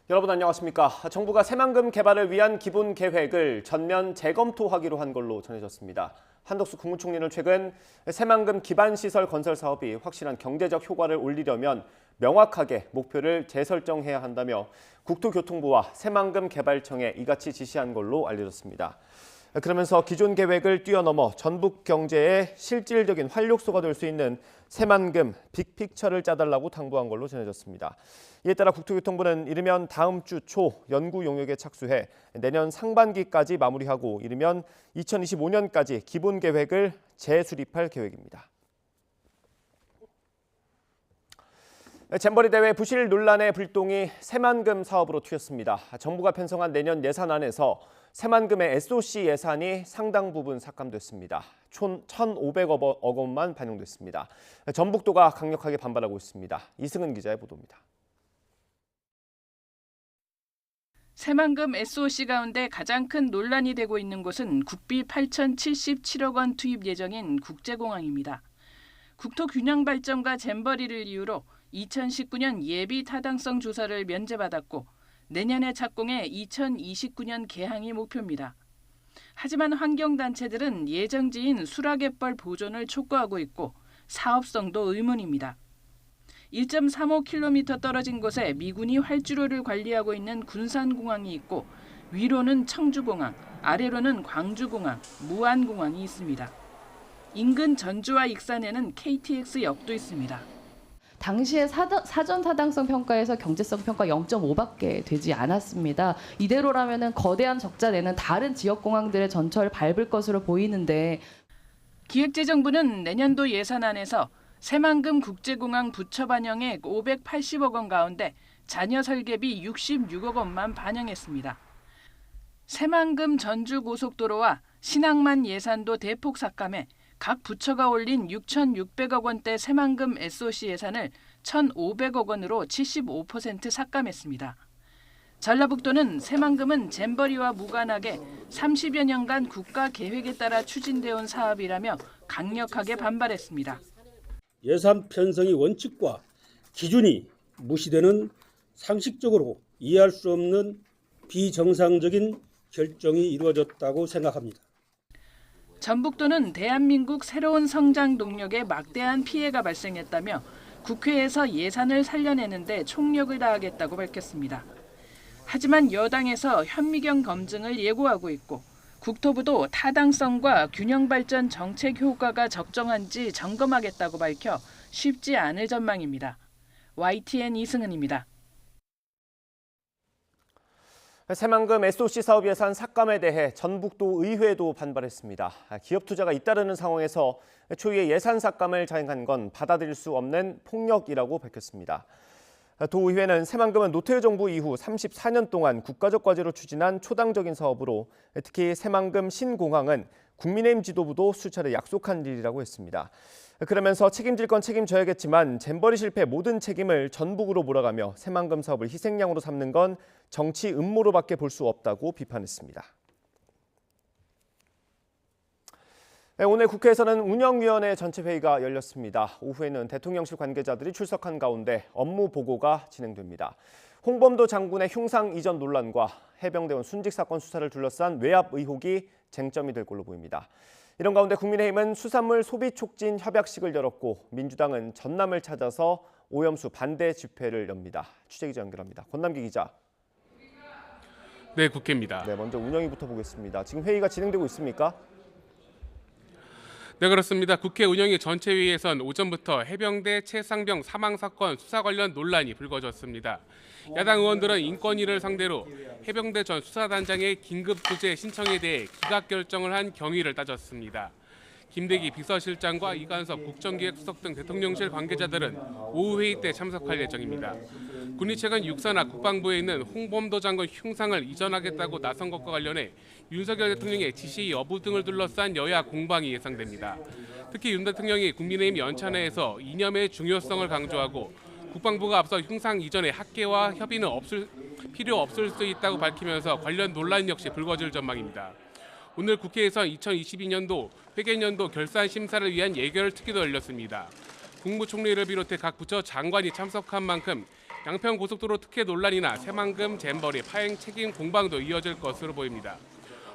여러분 안녕하십니까. 정부가 새만금 개발을 위한 기본 계획을 전면 재검토하기로 한 걸로 전해졌습니다. 한덕수 국무총리는 최근 새만금 기반시설 건설 사업이 확실한 경제적 효과를 올리려면 명확하게 목표를 재설정해야 한다며 국토교통부와 새만금 개발청에 이같이 지시한 걸로 알려졌습니다. 그러면서 기존 계획을 뛰어넘어 전북 경제의 실질적인 활력소가 될 수 있는 새만금 빅픽처를 짜달라고 당부한 걸로 전해졌습니다. 이에 따라 국토교통부는 이르면 다음 주 초 연구 용역에 착수해 내년 상반기까지 마무리하고 이르면 2025년까지 기본 계획을 재수립할 계획입니다. 잼버리 대회 부실 논란의 불똥이 새만금 사업으로 튀었습니다. 정부가 편성한 내년 예산안에서 새만금의 SOC 예산이 상당 부분 삭감됐습니다. 총 1,500억 원만 반영됐습니다. 전북도가 강력하게 반발하고 있습니다. 이승은 기자의 보도입니다. 새만금 SOC 가운데 가장 큰 논란이 되고 있는 곳은 국비 8,077억 원 투입 예정인 국제공항입니다. 국토균형발전과 잼버리를 이유로 2019년 예비 타당성 조사를 면제받았고 내년에 착공해 2029년 개항이 목표입니다. 하지만 환경단체들은 예정지인 수라갯벌 보존을 촉구하고 있고 사업성도 의문입니다. 1.35km 떨어진 곳에 미군이 활주로를 관리하고 있는 군산공항이 있고 위로는 청주공항, 아래로는 광주공항, 무안공항이 있습니다. 인근 전주와 익산에는 KTX 역도 있습니다. 당시에 사전 타당성 평가에서 경제성 평가 0.5밖에 되지 않았습니다. 이대로라면 거대한 적자 내는 다른 지역 공항들의 전철을 밟을 것으로 보이는데 기획재정부는 내년도 예산안에서 새만금 국제공항 부처 반영액 580억 원 가운데 잔여 설계비 66억 원만 반영했습니다. 새만금 전주고속도로와 신항만 예산도 대폭 삭감해 각 부처가 올린 6,600억 원대 새만금 SOC 예산을 1,500억 원으로 75% 삭감했습니다. 전라북도는 새만금은 잼버리와 무관하게 30여 년간 국가 계획에 따라 추진되어 온 사업이라며 강력하게 반발했습니다. 예산 편성의 원칙과 기준이 무시되는 상식적으로 이해할 수 없는 비정상적인 결정이 이루어졌다고 생각합니다. 전북도는 대한민국 새로운 성장 동력에 막대한 피해가 발생했다며 국회에서 예산을 살려내는데 총력을 다하겠다고 밝혔습니다. 하지만 여당에서 현미경 검증을 예고하고 있고 국토부도 타당성과 균형발전 정책 효과가 적정한지 점검하겠다고 밝혀 쉽지 않을 전망입니다. YTN 이승은입니다. 새만금 SOC 사업 예산 삭감에 대해 전북도 의회도 반발했습니다. 기업 투자가 잇따르는 상황에서 초유의 예산 삭감을 자행한 건 받아들일 수 없는 폭력이라고 밝혔습니다. 도의회는 새만금은 노태우 정부 이후 34년 동안 국가적 과제로 추진한 초당적인 사업으로 특히 새만금 신공항은 국민의힘 지도부도 수차례 약속한 일이라고 했습니다. 그러면서 책임질 건 책임져야겠지만 잼버리 실패 모든 책임을 전북으로 몰아가며 새만금 사업을 희생양으로 삼는 건 정치 음모로밖에 볼 수 없다고 비판했습니다. 오늘 국회에서는 운영위원회 전체 회의가 열렸습니다. 오후에는 대통령실 관계자들이 출석한 가운데 업무 보고가 진행됩니다. 홍범도 장군의 흉상 이전 논란과 해병대원 순직 사건 수사를 둘러싼 외압 의혹이 쟁점이 될 걸로 보입니다. 이런 가운데 국민의힘은 수산물 소비 촉진 협약식을 열었고 민주당은 전남을 찾아서 오염수 반대 집회를 엽니다. 취재기자 연결합니다. 권남기 기자. 네, 국회입니다. 네, 먼저 운영위부터 보겠습니다. 지금 회의가 진행되고 있습니까? 네, 그렇습니다. 국회 운영위 전체회의에선 오전부터 해병대 최상병 사망 사건 수사 관련 논란이 불거졌습니다. 야당 의원들은 인권위를 상대로 해병대 전 수사단장의 긴급 구제 신청에 대해 기각 결정을 한 경위를 따졌습니다. 김대기 비서실장과 이관섭 국정기획수석 등 대통령실 관계자들은 오후 회의 때 참석할 예정입니다. 군이 최근 육사나 국방부에 있는 홍범도 장군 흉상을 이전하겠다고 나선 것과 관련해 윤석열 대통령의 지시 여부 등을 둘러싼 여야 공방이 예상됩니다. 특히 윤 대통령이 국민의힘 연찬회에서 이념의 중요성을 강조하고 국방부가 앞서 흉상 이전에 학계와 협의는 필요 없을 수 있다고 밝히면서 관련 논란 역시 불거질 전망입니다. 오늘 국회에서 2022년도 회계연도 결산 심사를 위한 예결특위도 열렸습니다. 국무총리를 비롯해 각 부처 장관이 참석한 만큼 양평고속도로 특혜 논란이나 새만금 잼버리 파행 책임 공방도 이어질 것으로 보입니다.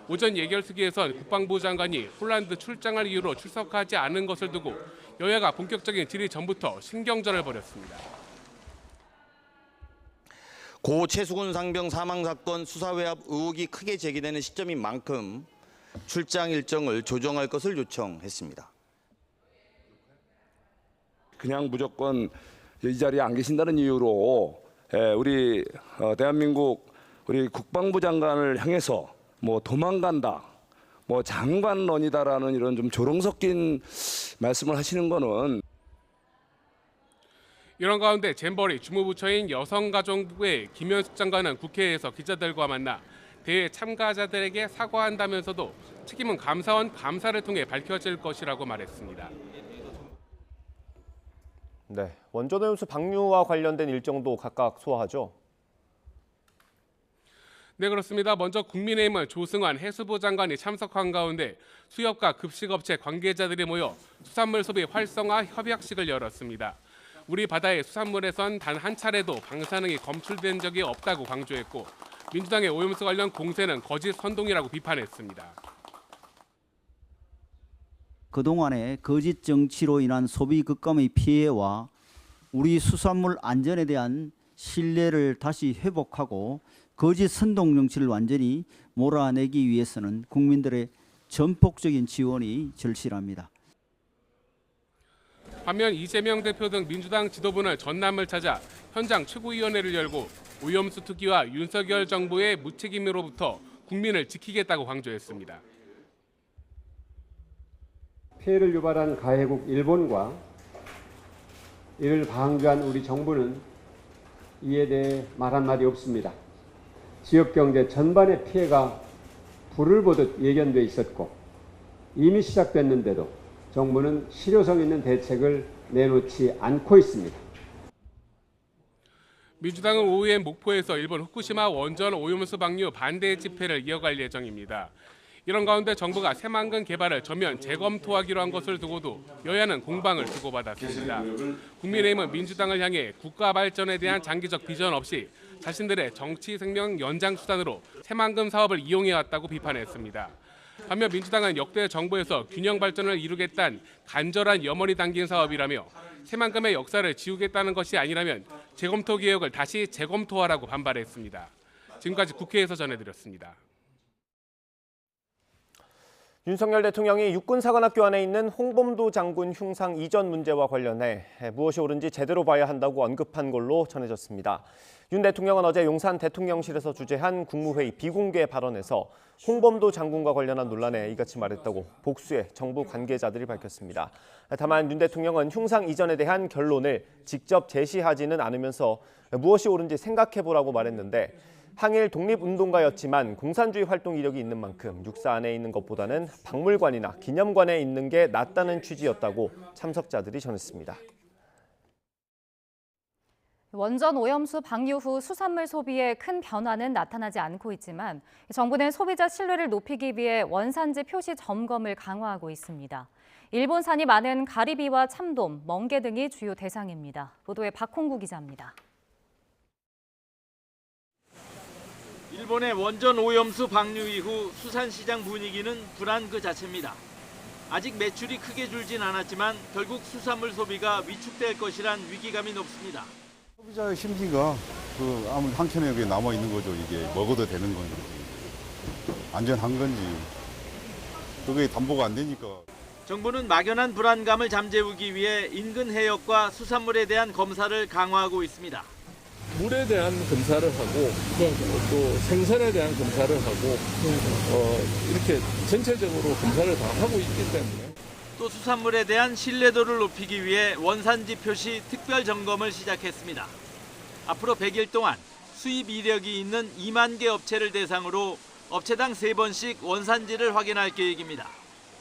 오전 예결특위에선 국방부 장관이 폴란드 출장을 이유로 출석하지 않은 것을 두고 여야가 본격적인 질의 전부터 신경전을 벌였습니다. 고 최수근 상병 사망 사건 수사 외압 의혹이 크게 제기되는 시점인 만큼 출장 일정을 조정할 것을 요청했습니다. 그냥 무조건 이 자리에 안 계신다는 이유로 우리 대한민국 우리 국방부 장관을 향해서 뭐 도망간다, 뭐 장관론이다라는 이런 좀 조롱 섞인 말씀을 하시는 거는. 이런 가운데 잼버리 주무부처인 여성가족부의 김현숙 장관은 국회에서 기자들과 만나 대회 참가자들에게 사과한다면서도 책임은 감사원 감사를 통해 밝혀질 것이라고 말했습니다. 네, 원전오염수 방류와 관련된 일정도 각각 소화하죠. 네, 그렇습니다. 먼저 국민의힘은 조승환 해수부 장관이 참석한 가운데 수협과 급식업체 관계자들이 모여 수산물 소비 활성화 협약식을 열었습니다. 우리 바다의 수산물에선 단 한 차례도 방사능이 검출된 적이 없다고 강조했고 민주당의 오염수 관련 공세는 거짓 선동이라고 비판했습니다. 그동안의 거짓 정치로 인한 소비 급감의 피해와 우리 수산물 안전에 대한 신뢰를 다시 회복하고 거짓 선동 정치를 완전히 몰아내기 위해서는 국민들의 전폭적인 지원이 절실합니다. 반면 이재명 대표 등 민주당 지도부는 전남을 찾아 현장 최고위원회를 열고 오염수 투기와 윤석열 정부의 무책임으로부터 국민을 지키겠다고 강조했습니다. 피해를 유발한 가해국 일본과 이를 방조한 우리 정부는 이에 대해 말 한마디 없습니다. 지역경제 전반의 피해가 불을 보듯 예견돼 있었고 이미 시작됐는데도 정부는 실효성 있는 대책을 내놓지 않고 있습니다. 민주당은 오후에 목포에서 일본 후쿠시마 원전 오염수 방류 반대 집회를 이어갈 예정입니다. 이런 가운데 정부가 새만금 개발을 전면 재검토하기로 한 것을 두고도 여야는 공방을 주고받았습니다. 국민의힘은 민주당을 향해 국가 발전에 대한 장기적 비전 없이 자신들의 정치 생명 연장 수단으로 새만금 사업을 이용해왔다고 비판했습니다. 반면 민주당은 역대 정부에서 균형 발전을 이루겠다는 간절한 염원이 담긴 사업이라며 새만금의 역사를 지우겠다는 것이 아니라면 재검토 개혁을 다시 재검토하라고 반발했습니다. 지금까지 국회에서 전해드렸습니다. 윤석열 대통령이 육군사관학교 안에 있는 홍범도 장군 흉상 이전 문제와 관련해 무엇이 옳은지 제대로 봐야 한다고 언급한 걸로 전해졌습니다. 윤 대통령은 어제 용산 대통령실에서 주재한 국무회의 비공개 발언에서 홍범도 장군과 관련한 논란에 이같이 말했다고 복수의 정부 관계자들이 밝혔습니다. 다만 윤 대통령은 흉상 이전에 대한 결론을 직접 제시하지는 않으면서 무엇이 옳은지 생각해보라고 말했는데 항일 독립운동가였지만 공산주의 활동 이력이 있는 만큼 육사 안에 있는 것보다는 박물관이나 기념관에 있는 게 낫다는 취지였다고 참석자들이 전했습니다. 원전 오염수 방류 후 수산물 소비에 큰 변화는 나타나지 않고 있지만 정부는 소비자 신뢰를 높이기 위해 원산지 표시 점검을 강화하고 있습니다. 일본산이 많은 가리비와 참돔, 멍게 등이 주요 대상입니다. 보도에 박홍구 기자입니다. 일본의 원전 오염수 방류 이후 수산시장 분위기는 불안 그 자체입니다. 아직 매출이 크게 줄진 않았지만 결국 수산물 소비가 위축될 것이란 위기감이 높습니다. 소비자의 심리가 아무리 한켠에 여기 남아 있는 거죠. 이게 먹어도 되는 건지 안전한 건지 그게 담보가 안 되니까. 정부는 막연한 불안감을 잠재우기 위해 인근 해역과 수산물에 대한 검사를 강화하고 있습니다. 물에 대한 검사를 하고 또 생선에 대한 검사를 하고 이렇게 전체적으로 검사를 다 하고 있기 때문에 또 수산물에 대한 신뢰도를 높이기 위해 원산지 표시 특별 점검을 시작했습니다. 앞으로 100일 동안 수입 이력이 있는 2만 개 업체를 대상으로 업체당 3번씩 원산지를 확인할 계획입니다.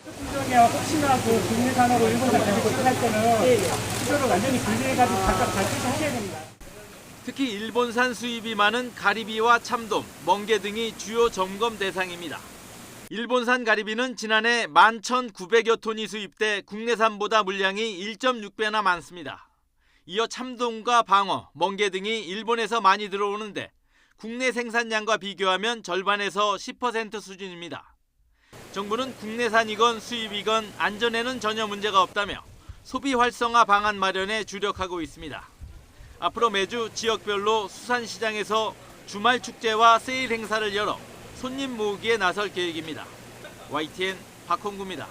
혹시나 국내산하고 일본산 가지고 할 때는 수저를 완전히 분리해가지고 각각 발표하셔야 됩니다. 특히 일본산 수입이 많은 가리비와 참돔, 멍게 등이 주요 점검 대상입니다. 일본산 가리비는 지난해 11,900여 톤이 수입돼 국내산보다 물량이 1.6배나 많습니다. 이어 참돔과 방어, 멍게 등이 일본에서 많이 들어오는데 국내 생산량과 비교하면 절반에서 10% 수준입니다. 정부는 국내산이건 수입이건 안전에는 전혀 문제가 없다며 소비 활성화 방안 마련에 주력하고 있습니다. 앞으로 매주 지역별로 수산시장에서 주말 축제와 세일 행사를 열어 손님 모으기에 나설 계획입니다. YTN 박홍구입니다.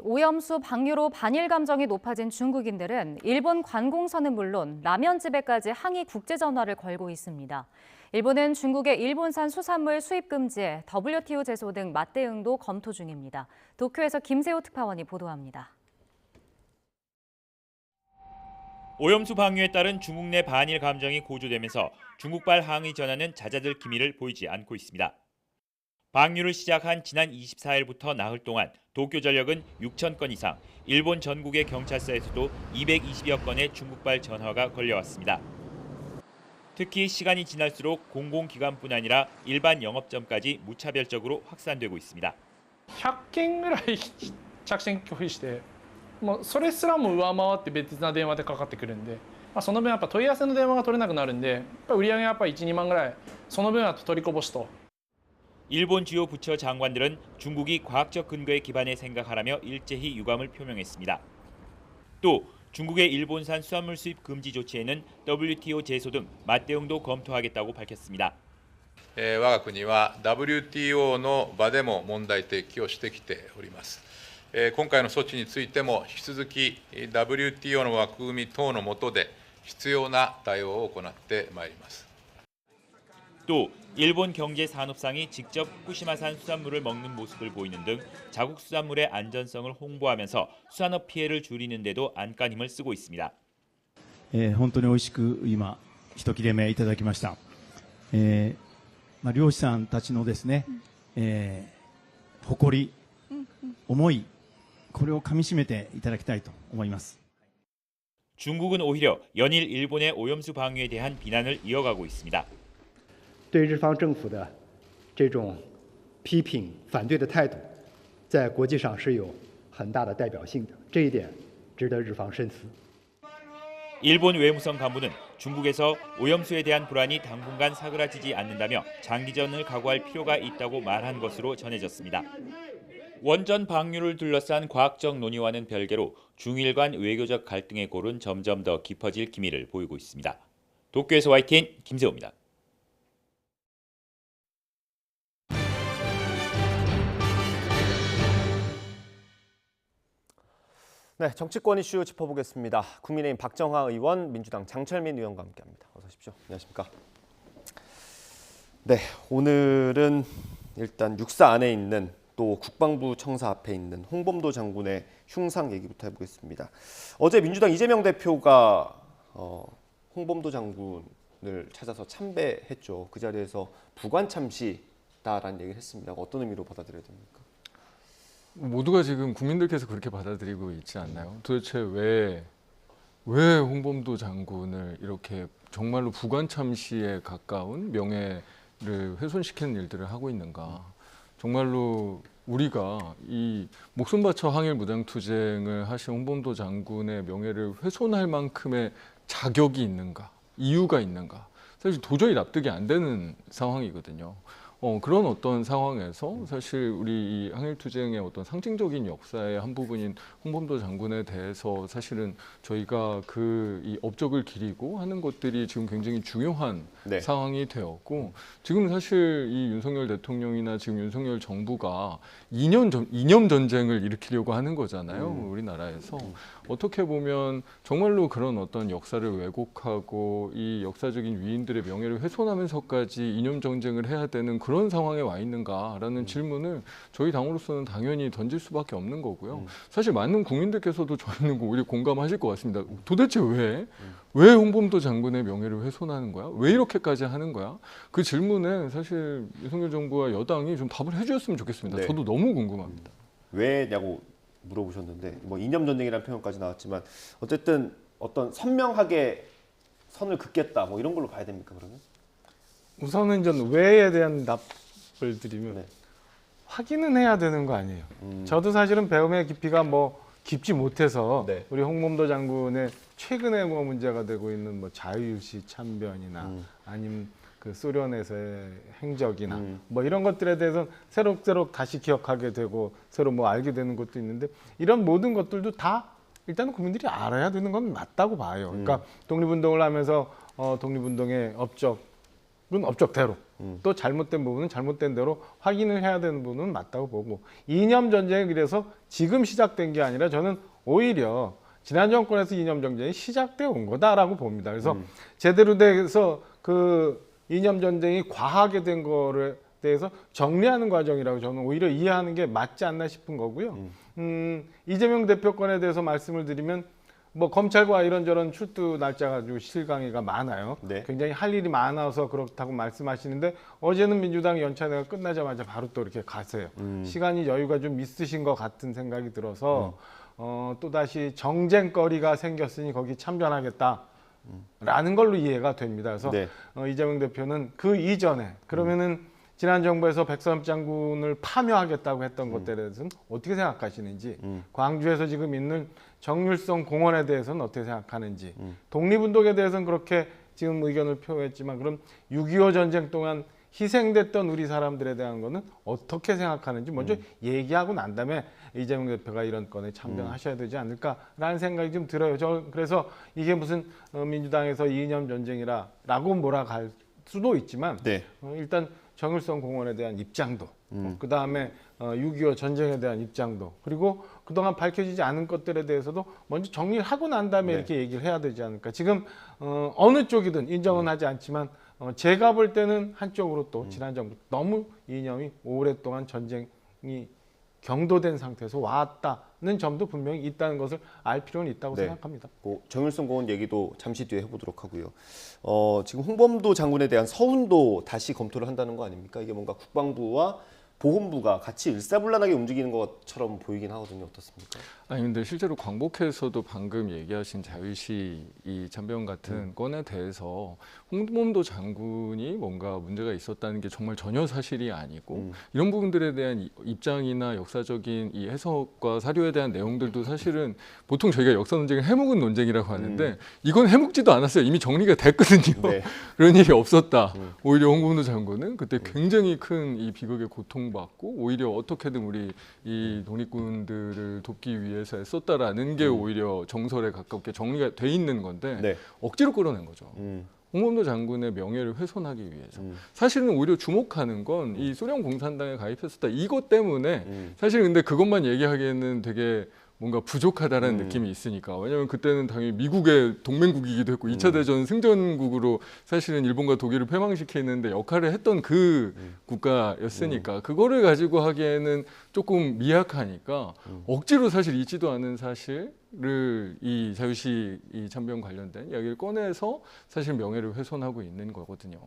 오염수 방류로 반일 감정이 높아진 중국인들은 일본 관공서는 물론 라면집에까지 항의 국제 전화를 걸고 있습니다. 일본은 중국의 일본산 수산물 수입 금지에 WTO 제소 등 맞대응도 검토 중입니다. 도쿄에서 김세호 특파원이 보도합니다. 오염수 방류에 따른 중국 내 반일 감정이 고조되면서 중국발 항의 전화는 잦아들 기미를 보이지 않고 있습니다. 방류를 시작한 지난 24일부터 나흘 동안 도쿄전력은 6천 건 이상, 일본 전국의 경찰서에서도 220여 건의 중국발 전화가 걸려왔습니다. 특히 시간이 지날수록 공공기관뿐 아니라 일반 영업점까지 무차별적으로 확산되고 있습니다. 100件ぐらい着信拒否して、もうそれすらも上回って別な電話でかかってくるんで、その分やっぱ問い合わせの電話が取れなくなるんで、やっぱ売り上げがやっぱ 1、2万ぐらいその分は取りこぼしと。 일본 주요 부처 장관들은 중국이 과학적 근거에 기반해 생각하라며 일제히 유감을 표명했습니다. 또 중국의 일본산 수산물 수입 금지 조치에는 WTO 제소 등 맞대응도 검토하겠다고 밝혔습니다. 我が国は WTO の場でも問題提起をしてきております。今回の措置についても引き続き WTO の枠組み等の下で必要な対応を行ってまいります。 또 일본 경제산업상이 직접 후쿠시마산 수산물을 먹는 모습을 보이는 등 자국 수산물의 안전성을 홍보하면서 수산업 피해를 줄이는 데도 안간힘을 쓰고 있습니다. 本当に美味しく今一切れ目いただきました。漁師さんたちのですね、誇り、思い、これをかみしめていただきたいと思います。 중국은 오히려 연일 일본의 오염수 방류에 대한 비난을 이어가고 있습니다. 对日方政府的这种批评、反对的态度，在国际上是有很大的代表性的，这一点值得日方深思。 일본 외무성 간부는 중국에서 오염수에 대한 불안이 당분간 사그라지지 않는다며 장기전을 각오할 필요가 있다고 말한 것으로 전해졌습니다. 원전 방류를 둘러싼 과학적 논의와는 별개로 중일 간 외교적 갈등의 골은 점점 더 깊어질 기미를 보이고 있습니다. 도쿄에서 YTN 김세호입니다. 네, 정치권 이슈 짚어보겠습니다. 국민의힘 박정하 의원, 민주당 장철민 의원과 함께합니다. 어서 오십시오. 안녕하십니까? 네, 오늘은 일단 육사 안에 있는 또 국방부 청사 앞에 있는 홍범도 장군의 흉상 얘기부터 해보겠습니다. 어제 민주당 이재명 대표가 홍범도 장군을 찾아서 참배했죠. 그 자리에서 부관 참시다라는 얘기를 했습니다. 어떤 의미로 받아들여야 됩니까? 모두가 지금 국민들께서 그렇게 받아들이고 있지 않나요? 도대체 왜 홍범도 장군을 이렇게 정말로 부관 참시에 가까운 명예를 훼손시키는 일들을 하고 있는가? 정말로 우리가 이 목숨 바쳐 항일 무장투쟁을 하신 홍범도 장군의 명예를 훼손할 만큼의 자격이 있는가? 이유가 있는가? 사실 도저히 납득이 안 되는 상황이거든요. 그런 어떤 상황에서 사실 우리 이 항일투쟁의 어떤 상징적인 역사의 한 부분인 홍범도 장군에 대해서 사실은 저희가 이 업적을 기리고 하는 것들이 지금 굉장히 중요한 상황이 되었고, 지금 사실 이 윤석열 대통령이나 지금 윤석열 정부가 이념 전쟁을 일으키려고 하는 거잖아요. 우리나라에서. 어떻게 보면 정말로 그런 어떤 역사를 왜곡하고 이 역사적인 위인들의 명예를 훼손하면서까지 이념 전쟁을 해야 되는 그런 상황에 와 있는가라는 질문을 저희 당으로서는 당연히 던질 수밖에 없는 거고요. 사실 많은 국민들께서도 저희는 우리 공감하실 것 같습니다. 도대체 왜 홍범도 장군의 명예를 훼손하는 거야? 왜 이렇게까지 하는 거야? 그 질문에 사실 윤석열 정부와 여당이 좀 답을 해주셨으면 좋겠습니다. 네. 저도 너무 궁금합니다. 왜냐고 물어보셨는데 뭐 이념 전쟁이라는 표현까지 나왔지만 어쨌든 어떤 선명하게 선을 긋겠다 뭐 이런 걸로 봐야 됩니까 그러면? 우선은 전 왜에 대한 답을 드리면 확인은 해야 되는 거 아니에요. 저도 사실은 배움의 깊이가 뭐 깊지 못해서 네. 우리 홍범도 장군의 최근에 뭐 문제가 되고 있는 뭐 자유시 참변이나 아니면 그 소련에서의 행적이나 뭐 이런 것들에 대해서 새록새록 다시 기억하게 되고 새로 뭐 알게 되는 것도 있는데 이런 모든 것들도 다 일단은 국민들이 알아야 되는 건 맞다고 봐요. 그러니까 독립운동을 하면서 독립운동의 업적은 업적대로 또 잘못된 부분은 잘못된 대로 확인을 해야 되는 부분은 맞다고 보고 이념 전쟁이 그래서 지금 시작된 게 아니라 저는 오히려 지난 정권에서 이념 전쟁이 시작되어 온 거다라고 봅니다. 그래서 제대로 돼서 그 이념 전쟁이 과하게 된 거에 대해서 정리하는 과정이라고 저는 오히려 이해하는 게 맞지 않나 싶은 거고요. 이재명 대표권에 대해서 말씀을 드리면 뭐 검찰과 이런저런 출두 날짜 가지고 실강의가 많아요. 네. 굉장히 할 일이 많아서 그렇다고 말씀하시는데 어제는 민주당 연찬회가 끝나자마자 바로 또 이렇게 가세요. 시간이 여유가 좀 있으신 것 같은 생각이 들어서 또다시 정쟁거리가 생겼으니 거기 참전하겠다. 라는 걸로 이해가 됩니다. 그래서 네. 이재명 대표는 그 이전에 그러면은 지난 정부에서 백선엽 장군을 파묘하겠다고 했던 것들에 대해서는 어떻게 생각하시는지 광주에서 지금 있는 정률성 공원에 대해서는 어떻게 생각하는지 독립운동에 대해서는 그렇게 지금 의견을 표했지만 그럼 6.25 전쟁 동안 희생됐던 우리 사람들에 대한 거는 어떻게 생각하는지 먼저 얘기하고 난 다음에 이재명 대표가 이런 건에 참전하셔야 되지 않을까라는 생각이 좀 들어요. 저 그래서 이게 무슨 민주당에서 이념 전쟁이라고 몰아갈 수도 있지만 네. 일단 정일성 공원에 대한 입장도 그다음에 6.25 전쟁에 대한 입장도 그리고 그동안 밝혀지지 않은 것들에 대해서도 먼저 정리를 하고 난 다음에 네. 이렇게 얘기를 해야 되지 않을까. 지금 어느 쪽이든 인정은 하지 않지만 제가 볼 때는 한쪽으로 또 지난 정부 너무 이념이 오랫동안 전쟁이 경도된 상태에서 왔다는 점도 분명히 있다는 것을 알 필요는 있다고 네. 생각합니다. 정일성 공원 얘기도 잠시 뒤에 해보도록 하고요. 지금 홍범도 장군에 대한 서훈도 다시 검토를 한다는 거 아닙니까? 이게 뭔가 국방부와 보훈부가 같이 일사불란하게 움직이는 것처럼 보이긴 하거든요. 어떻습니까? 아니 근데 실제로 광복회에서도 방금 얘기하신 자유시 이 참변 같은 건에 대해서 홍범도 장군이 뭔가 문제가 있었다는 게 정말 전혀 사실이 아니고 이런 부분들에 대한 입장이나 역사적인 이 해석과 사료에 대한 내용들도 사실은 보통 저희가 역사 논쟁을 해묵은 논쟁이라고 하는데 이건 해묵지도 않았어요. 이미 정리가 됐거든요. 네. 그런 일이 없었다. 오히려 홍범도 장군은 그때 굉장히 큰 이 비극에 고통받고 오히려 어떻게든 우리 이 독립군들을 돕기 위해서 했었다라는 게 오히려 정설에 가깝게 정리가 돼 있는 건데 네. 억지로 끌어낸 거죠. 홍범도 장군의 명예를 훼손하기 위해서. 사실은 오히려 주목하는 건 이 소련 공산당에 가입했었다. 이것 때문에 사실 근데 그것만 얘기하기에는 되게 뭔가 부족하다는 느낌이 있으니까. 왜냐하면 그때는 당연히 미국의 동맹국이기도 했고 2차 대전 승전국으로 사실은 일본과 독일을 패망시키는데 역할을 했던 그 국가였으니까 그거를 가지고 하기에는 조금 미약하니까 억지로 사실 있지도 않은 사실을 이 자유시 이 참변 관련된 이야기를 꺼내서 사실 명예를 훼손하고 있는 거거든요.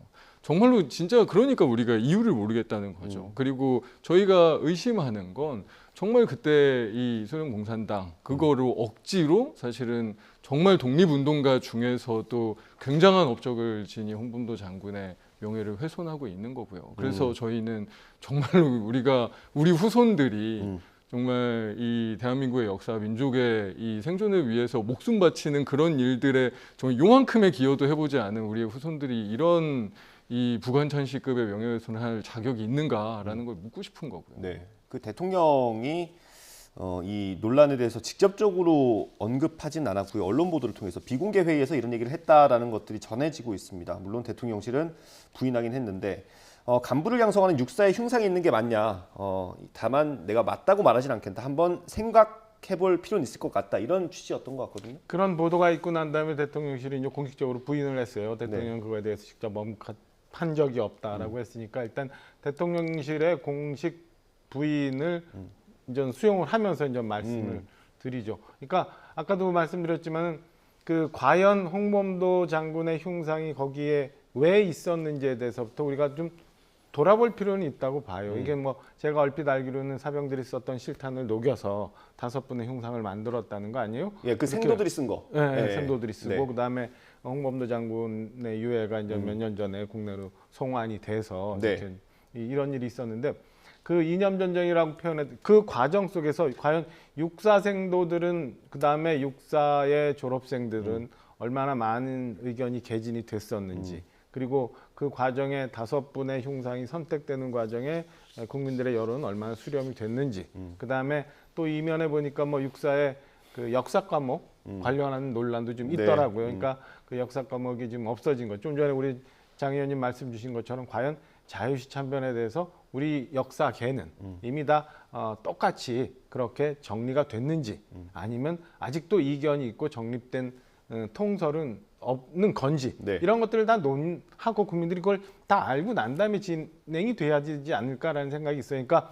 정말로 진짜 그러니까 우리가 이유를 모르겠다는 거죠. 그리고 저희가 의심하는 건 정말 그때 이 소련 공산당 그거로 억지로 사실은 정말 독립운동가 중에서도 굉장한 업적을 지닌 홍범도 장군의 명예를 훼손하고 있는 거고요. 그래서 저희는 정말로 우리 후손들이 정말 이 대한민국의 역사, 민족의 이 생존을 위해서 목숨 바치는 그런 일들에 정말 요만큼의 기여도 해보지 않은 우리의 후손들이 이런 이 부관천시급의 명예훼손을 할 자격이 있는가라는 걸 묻고 싶은 거고요. 네. 그 대통령이 이 논란에 대해서 직접적으로 언급하진 않았고요. 언론 보도를 통해서 비공개 회의에서 이런 얘기를 했다라는 것들이 전해지고 있습니다. 물론 대통령실은 부인하긴 했는데 간부를 양성하는 육사에 흉상이 있는 게 맞냐. 다만 내가 맞다고 말하진 않겠다. 한번 생각해볼 필요는 있을 것 같다. 이런 취지였던 것 같거든요. 그런 보도가 있고 난 다음에 대통령실이 이제 공식적으로 부인을 했어요. 대통령 그거에 대해서 직접 언급한 적이 없다라고 했으니까 일단 대통령실의 공식 부인을 이제 수용을 하면서 이제 말씀을 드리죠. 그러니까 아까도 말씀드렸지만 그 과연 홍범도 장군의 흉상이 거기에 왜 있었는지에 대해서부터 우리가 좀 돌아볼 필요는 있다고 봐요. 이게 뭐 제가 얼핏 알기로는 사병들이 썼던 실탄을 녹여서 5분의 흉상을 만들었다는 거 아니에요? 예, 그 생도들이 쓴 거. 네, 생도들이 쓰고 네. 그다음에 홍범도 장군의 유해가 이제 몇 년 전에 국내로 송환이 돼서 네. 이렇게 이런 일이 있었는데 그 이념 전쟁이라고 표현해 그 과정 속에서 과연 육사생도들은 그다음에 육사의 졸업생들은 얼마나 많은 의견이 개진이 됐었는지 그리고 그 과정에 5분의 흉상이 선택되는 과정에 국민들의 여론은 얼마나 수렴이 됐는지 그다음에 또 이면에 보니까 뭐 육사의 그 역사 과목 관련한 논란도 좀 있더라고요. 그러니까 그 역사 과목이 지금 없어진 것. 좀 전에 우리 장 의원님 말씀 주신 것처럼 과연 자유시 참변에 대해서 우리 역사계는 이미 다 똑같이 그렇게 정리가 됐는지 아니면 아직도 이견이 있고 정립된 통설은 없는 건지 이런 것들을 다 논하고 국민들이 그걸 다 알고 난 다음에 진행이 돼야 되지 않을까라는 생각이 있어요. 그러니까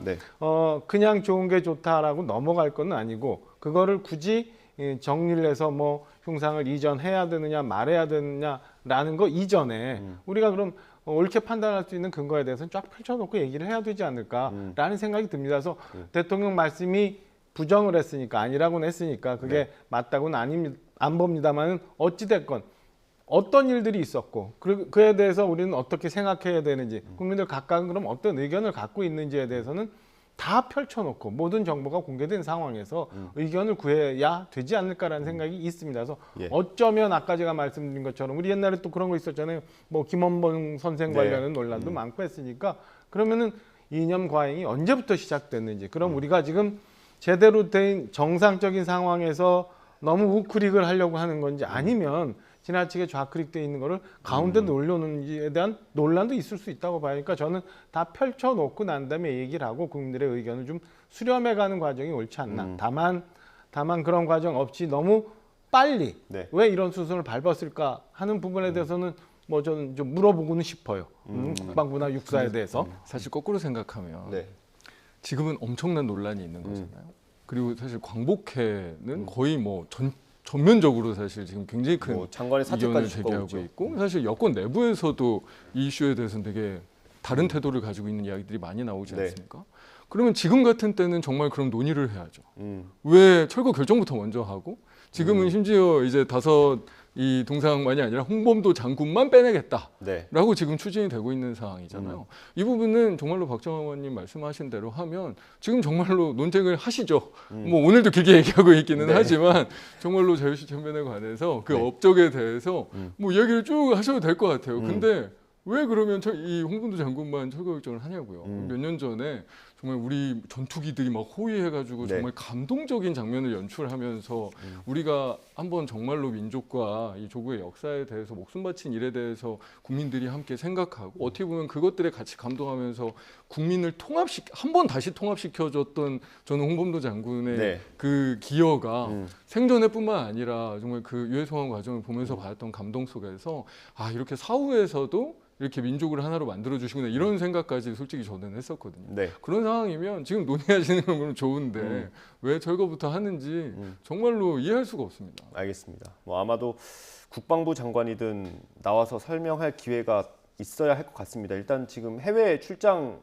그냥 좋은 게 좋다라고 넘어갈 건 아니고 그거를 굳이 정리를 해서 뭐 흉상을 이전해야 되느냐 말해야 되느냐라는 거 이전에 우리가 그럼 옳게 판단할 수 있는 근거에 대해서는 쫙 펼쳐놓고 얘기를 해야 되지 않을까라는 생각이 듭니다. 그래서 대통령 말씀이 부정을 했으니까 아니라고는 했으니까 그게 맞다고는 안 봅니다만은 어찌 됐건 어떤 일들이 있었고 그에 대해서 우리는 어떻게 생각해야 되는지 국민들 각각은 그럼 어떤 의견을 갖고 있는지에 대해서는 다 펼쳐놓고 모든 정보가 공개된 상황에서 의견을 구해야 되지 않을까라는 생각이 있습니다. 그래서 어쩌면 아까 제가 말씀드린 것처럼 우리 옛날에 또 그런 거 있었잖아요. 뭐 김원봉 선생 관련한 논란도 많고 했으니까 그러면은 이념 과잉이 언제부터 시작됐는지 그럼 우리가 지금 제대로 된 정상적인 상황에서 너무 우크릭을 하려고 하는 건지 아니면 지나치게 좌크릭되어 있는 거를 가운데 올려놓는지에 대한 논란도 있을 수 있다고 봐니까 저는 다 펼쳐놓고 난 다음에 얘기를 하고 국민들의 의견을 좀 수렴해가는 과정이 옳지 않나. 다만 그런 과정 없이 너무 빨리 왜 이런 수순을 밟았을까 하는 부분에 대해서는 뭐 저는 좀 물어보고는 싶어요. 국방부나 육사에 대해서. 사실 거꾸로 생각하면 지금은 엄청난 논란이 있는 거잖아요. 그리고 사실 광복회는 거의 뭐 전면적으로 사실 지금 굉장히 큰 장관의 이견을 사퇴까지 제기하고 있고 사실 여권 내부에서도 이 이슈에 대해서는 되게 다른 태도를 가지고 있는 이야기들이 많이 나오지 않습니까? 그러면 지금 같은 때는 정말 그럼 논의를 해야죠. 왜 철거 결정부터 먼저 하고 지금은 심지어 이제 이 동상만이 아니라 홍범도 장군만 빼내겠다라고 지금 추진이 되고 있는 상황이잖아요. 이 부분은 정말로 박정환 의원님 말씀하신 대로 하면 지금 정말로 논쟁을 하시죠. 뭐 오늘도 길게 얘기하고 있기는 하지만 정말로 자유시 참변에 관해서 그 업적에 대해서 뭐 이야기를 쭉 하셔도 될 것 같아요. 근데 왜 그러면 이 홍범도 장군만 철거 결정을 하냐고요. 몇 년 전에 정말 우리 전투기들이 막 호위해가지고 정말 감동적인 장면을 연출하면서 우리가 한번 정말로 민족과 이 조국의 역사에 대해서 목숨 바친 일에 대해서 국민들이 함께 생각하고 어떻게 보면 것들에 같이 감동하면서 국민을 한 번 다시 통합시켜줬던 저는 홍범도 장군의 그 기여가 생전에뿐만 아니라 정말 그 유해 송환 과정을 보면서 받았던 감동 속에서 이렇게 사후에서도 이렇게 민족을 하나로 만들어주시구나 이런 생각까지 솔직히 저는 했었거든요. 그런 상황이면 지금 논의하시는 건 좋은데 왜 철거부터 하는지 정말로 이해할 수가 없습니다. 알겠습니다. 뭐 아마도 국방부 장관이든 나와서 설명할 기회가 있어야 할 것 같습니다. 일단 지금 해외 출장을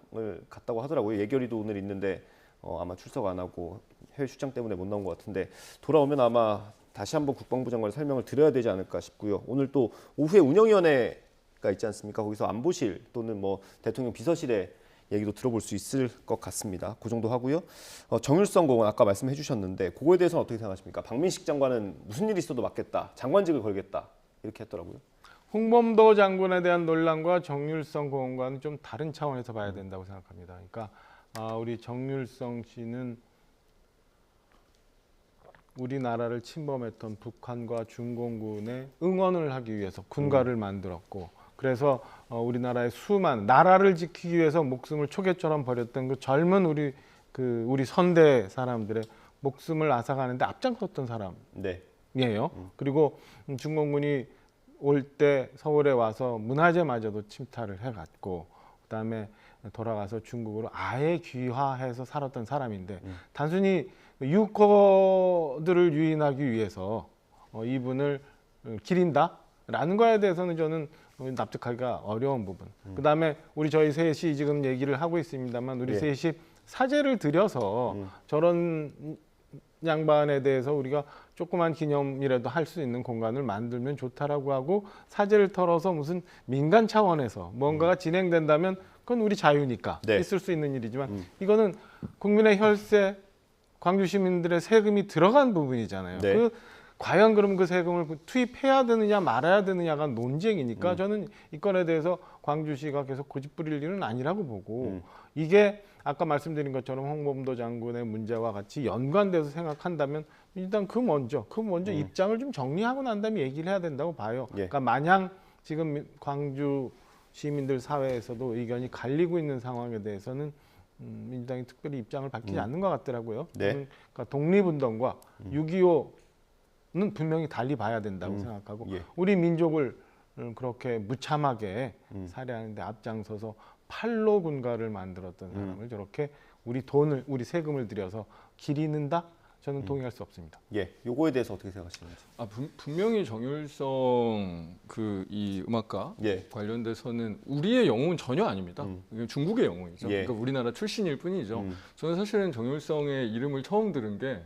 갔다고 하더라고요. 예결위도 오늘 있는데 아마 출석 안 하고 해외 출장 때문에 못 나온 것 같은데 돌아오면 아마 다시 한번 국방부 장관의 설명을 드려야 되지 않을까 싶고요. 오늘 또 오후에 운영위원회 가 있지 않습니까? 거기서 안보실 또는 뭐 대통령 비서실의 얘기도 들어볼 수 있을 것 같습니다. 그 정도 하고요. 정율성 공원 아까 말씀해 주셨는데 그거에 대해서는 어떻게 생각하십니까? 박민식 장관은 무슨 일이 있어도 맡겠다. 장관직을 걸겠다. 이렇게 했더라고요. 홍범도 장군에 대한 논란과 정율성 공원과는 좀 다른 차원에서 봐야 된다고 생각합니다. 그러니까 우리 정율성 씨는 우리나라를 침범했던 북한과 중공군에 응원을 하기 위해서 군가를 만들었고 그래서 우리나라의 나라를 지키기 위해서 목숨을 초계처럼 버렸던 그 젊은 우리 선대 사람들의 목숨을 앗아가는데 앞장섰던 사람이에요. 그리고 중공군이 올 때 서울에 와서 문화재마저도 침탈을 해갔고 그다음에 돌아가서 중국으로 아예 귀화해서 살았던 사람인데 단순히 유커들을 유인하기 위해서 이분을 기린다라는 거에 대해서는 저는 납득하기가 어려운 부분. 그다음에 저희 셋이 지금 얘기를 하고 있습니다만 우리 셋이 사죄를 드려서 저런 양반에 대해서 우리가 조그만 기념이라도 할 수 있는 공간을 만들면 좋다라고 하고 사제를 털어서 무슨 민간 차원에서 뭔가가 진행된다면 그건 우리 자유니까 네. 있을 수 있는 일이지만 이거는 국민의 혈세, 광주 시민들의 세금이 들어간 부분이잖아요. 네. 과연 그럼 그 세금을 투입해야 되느냐 말아야 되느냐가 논쟁이니까 저는 이 건에 대해서 광주시가 계속 고집 부릴 일은 아니라고 보고 이게 아까 말씀드린 것처럼 홍범도 장군의 문제와 같이 연관돼서 생각한다면 일단 그 먼저 입장을 좀 정리하고 난 다음에 얘기를 해야 된다고 봐요. 예. 그러니까 마냥 지금 광주 시민들 사회에서도 의견이 갈리고 있는 상황에 대해서는 민주당이 특별히 입장을 밝히지 않는 것 같더라고요. 네. 그러니까 독립운동과 6.25는 분명히 달리 봐야 된다고 생각하고 예. 우리 민족을 그렇게 무참하게 살해하는 데 앞장서서 팔로 군가를 만들었던 사람을 저렇게 우리 세금을 들여서 기리는다? 저는 동의할 수 없습니다. 예, 요거에 대해서 어떻게 생각하시는지? 분명히 정율성 이 음악가 관련돼서는 우리의 영웅은 전혀 아닙니다. 이건 중국의 영웅이죠. 그러니까 우리나라 출신일 뿐이죠. 저는 사실은 정율성의 이름을 처음 들은 게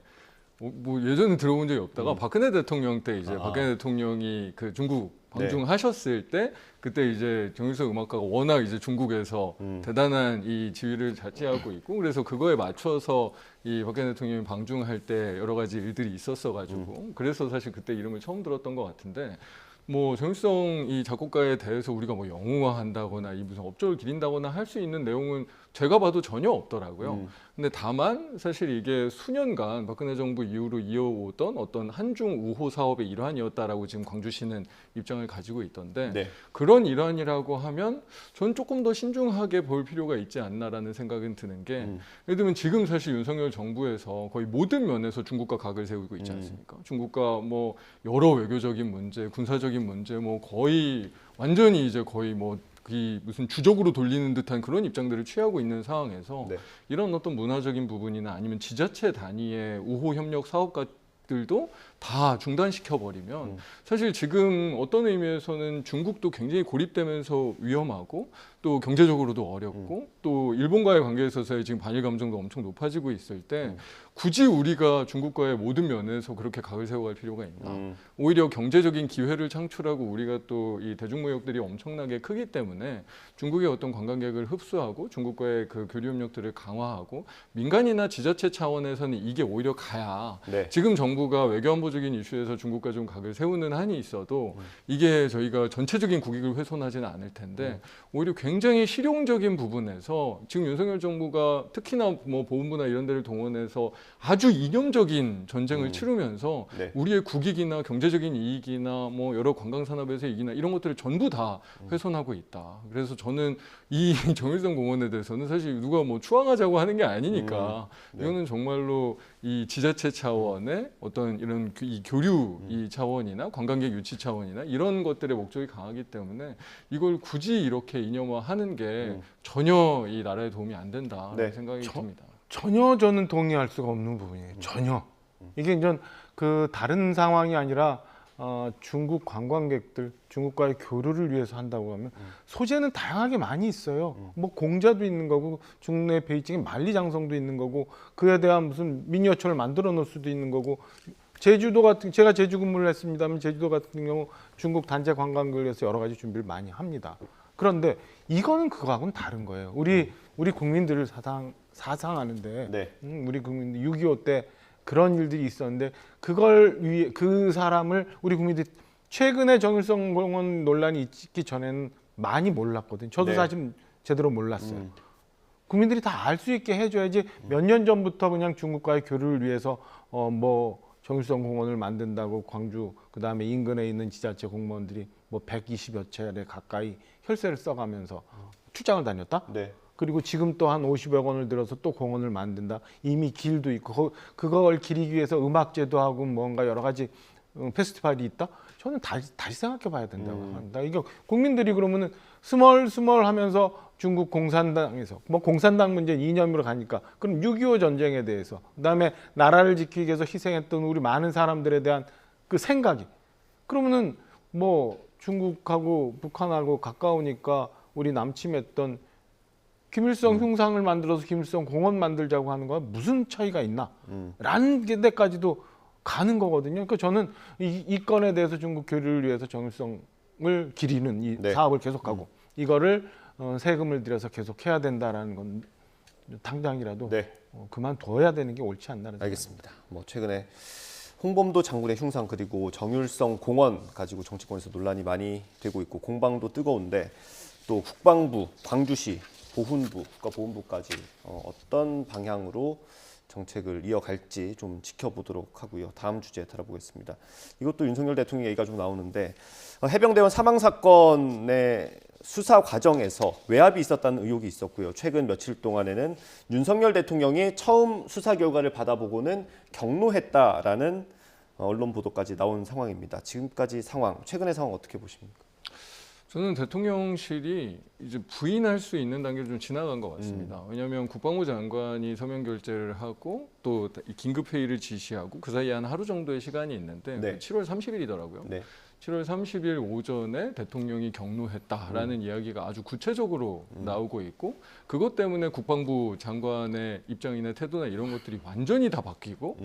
뭐 예전에 들어본 적이 없다가 박근혜 대통령 때 이제 박근혜 대통령이 그 중국 방중하셨을 때 그때 이제 정율성 음악가가 워낙 이제 중국에서 대단한 이 지위를 차지하고 있고 그래서 그거에 맞춰서 이 박근혜 대통령이 방중할 때 여러 가지 일들이 있었어가지고 그래서 사실 그때 이름을 처음 들었던 것 같은데 뭐 정율성 이 작곡가에 대해서 우리가 뭐 영웅화한다거나 이 무슨 업적을 기린다거나 할 수 있는 내용은 제가 봐도 전혀 없더라고요. 근데 다만 사실 이게 수년간 박근혜 정부 이후로 이어오던 어떤 한중 우호 사업의 일환이었다라고 지금 광주시는 입장을 가지고 있던데 그런 일환이라고 하면 전 조금 더 신중하게 볼 필요가 있지 않나라는 생각은 드는 게 예를 들면 지금 사실 윤석열 정부에서 거의 모든 면에서 중국과 각을 세우고 있지 않습니까? 중국과 뭐 여러 외교적인 문제, 군사적인 문제 뭐 거의 완전히 이제 거의 뭐 이 무슨 주적으로 돌리는 듯한 그런 입장들을 취하고 있는 상황에서 이런 어떤 문화적인 부분이나 아니면 지자체 단위의 우호 협력 사업들도 다 중단시켜 버리면 사실 지금 어떤 의미에서는 중국도 굉장히 고립되면서 위험하고 또 경제적으로도 어렵고 또 일본과의 관계에 있어서의 지금 반일 감정도 엄청 높아지고 있을 때 굳이 우리가 중국과의 모든 면에서 그렇게 각을 세워갈 필요가 있나? 오히려 경제적인 기회를 창출하고 우리가 또 이 대중무역들이 엄청나게 크기 때문에 중국의 어떤 관광객을 흡수하고 중국과의 그 교류 협력들을 강화하고 민간이나 지자체 차원에서는 이게 오히려 가야 지금 정부가 외교안보적인 이슈에서 중국과 좀 각을 세우는 한이 있어도 이게 저희가 전체적인 국익을 훼손하지는 않을 텐데 오히려 굉장히 실용적인 부분에서 지금 윤석열 정부가 특히나 뭐 보훈부나 이런 데를 동원해서 아주 이념적인 전쟁을 치르면서 우리의 국익이나 경제적인 이익이나 뭐 여러 관광산업에서의 이익이나 이런 것들을 전부 다 훼손하고 있다. 그래서 저는 이 정율성 공원에 대해서는 사실 누가 뭐 추앙하자고 하는 게 아니니까 이거는 정말로 이 지자체 차원의 어떤 이런 이 교류 이 차원이나 관광객 유치 차원이나 이런 것들의 목적이 강하기 때문에 이걸 굳이 이렇게 이념화하는 게 전혀 이 나라에 도움이 안 된다라는 생각이 듭니다. 전혀 저는 동의할 수가 없는 부분이에요. 전혀. 이게 이제 그 다른 상황이 아니라 중국 관광객들, 중국과의 교류를 위해서 한다고 하면 소재는 다양하게 많이 있어요. 뭐 공자도 있는 거고 중국 내 베이징의 만리장성도 있는 거고 그에 대한 무슨 미니어처를 만들어 놓을 수도 있는 거고 제주도 같은 제가 제주 근무를 했습니다만 제주도 같은 경우 중국 단체 관광객을 위해서 여러 가지 준비를 많이 합니다. 그런데 이거는 그거하고는 다른 거예요. 우리 국민들을 사상하는데 우리 국민들 6.25 때 그런 일들이 있었는데 그걸 위해 그 사람을 우리 국민들이 최근에 정율성 공원 논란이 있기 전에는 많이 몰랐거든요. 저도 사실 제대로 몰랐어요. 국민들이 다 알 수 있게 해줘야지 몇 년 전부터 그냥 중국과의 교류를 위해서 뭐 정율성 공원을 만든다고 광주 그다음에 인근에 있는 지자체 공무원들이 뭐 120여 차례 가까이 혈세를 써가면서 출장을 다녔다. 그리고 지금 또 한 50억 원을 들어서 또 공원을 만든다. 이미 길도 있고 그걸 기리기 위해서 음악제도 하고 뭔가 여러 가지 페스티벌이 있다. 저는 다시 생각해 봐야 된다고 합니다. 이게 국민들이 그러면은 스멀스멀하면서 중국 공산당에서 뭐 공산당 문제 이념으로 가니까 그럼 6.25 전쟁에 대해서 그다음에 나라를 지키기 위해서 희생했던 우리 많은 사람들에 대한 그 생각이 그러면은 뭐 중국하고 북한하고 가까우니까 우리 남침했던 김일성 흉상을 만들어서 김일성 공원 만들자고 하는 거 무슨 차이가 있나? 라는 데까지도 가는 거거든요. 그러니까 저는 이 건에 대해서 중국 교류를 위해서 정일성을 기리는 이 네. 사업을 계속하고 이거를 세금을 들여서 계속 해야 된다라는 건 당장이라도 그만둬야 되는 게 옳지 않나는 알겠습니다. 뭐 최근에 홍범도 장군의 흉상 그리고 정율성 공원 가지고 정치권에서 논란이 많이 되고 있고 공방도 뜨거운데 또 국방부, 광주시, 보훈부, 국가보훈부까지 어떤 방향으로 정책을 이어갈지 좀 지켜보도록 하고요. 다음 주제에 다뤄보겠습니다. 이것도 윤석열 대통령 얘기가 좀 나오는데 해병대원 사망 사건의 수사 과정에서 외압이 있었다는 의혹이 있었고요. 최근 며칠 동안에는 윤석열 대통령이 처음 수사 결과를 받아보고는 경로했다라는 언론 보도까지 나온 상황입니다. 지금까지 상황, 최근의 상황 어떻게 보십니까? 저는 대통령실이 이제 부인할 수 있는 단계를 좀 지나간 것 같습니다. 왜냐하면 국방부 장관이 서면 결재를 하고 또 긴급 회의를 지시하고 그 사이에 한 하루 정도의 시간이 있는데 7월 30일이더라고요. 7월 30일 오전에 대통령이 경로했다라는 이야기가 아주 구체적으로 나오고 있고 그것 때문에 국방부 장관의 입장이나 태도나 이런 것들이 완전히 다 바뀌고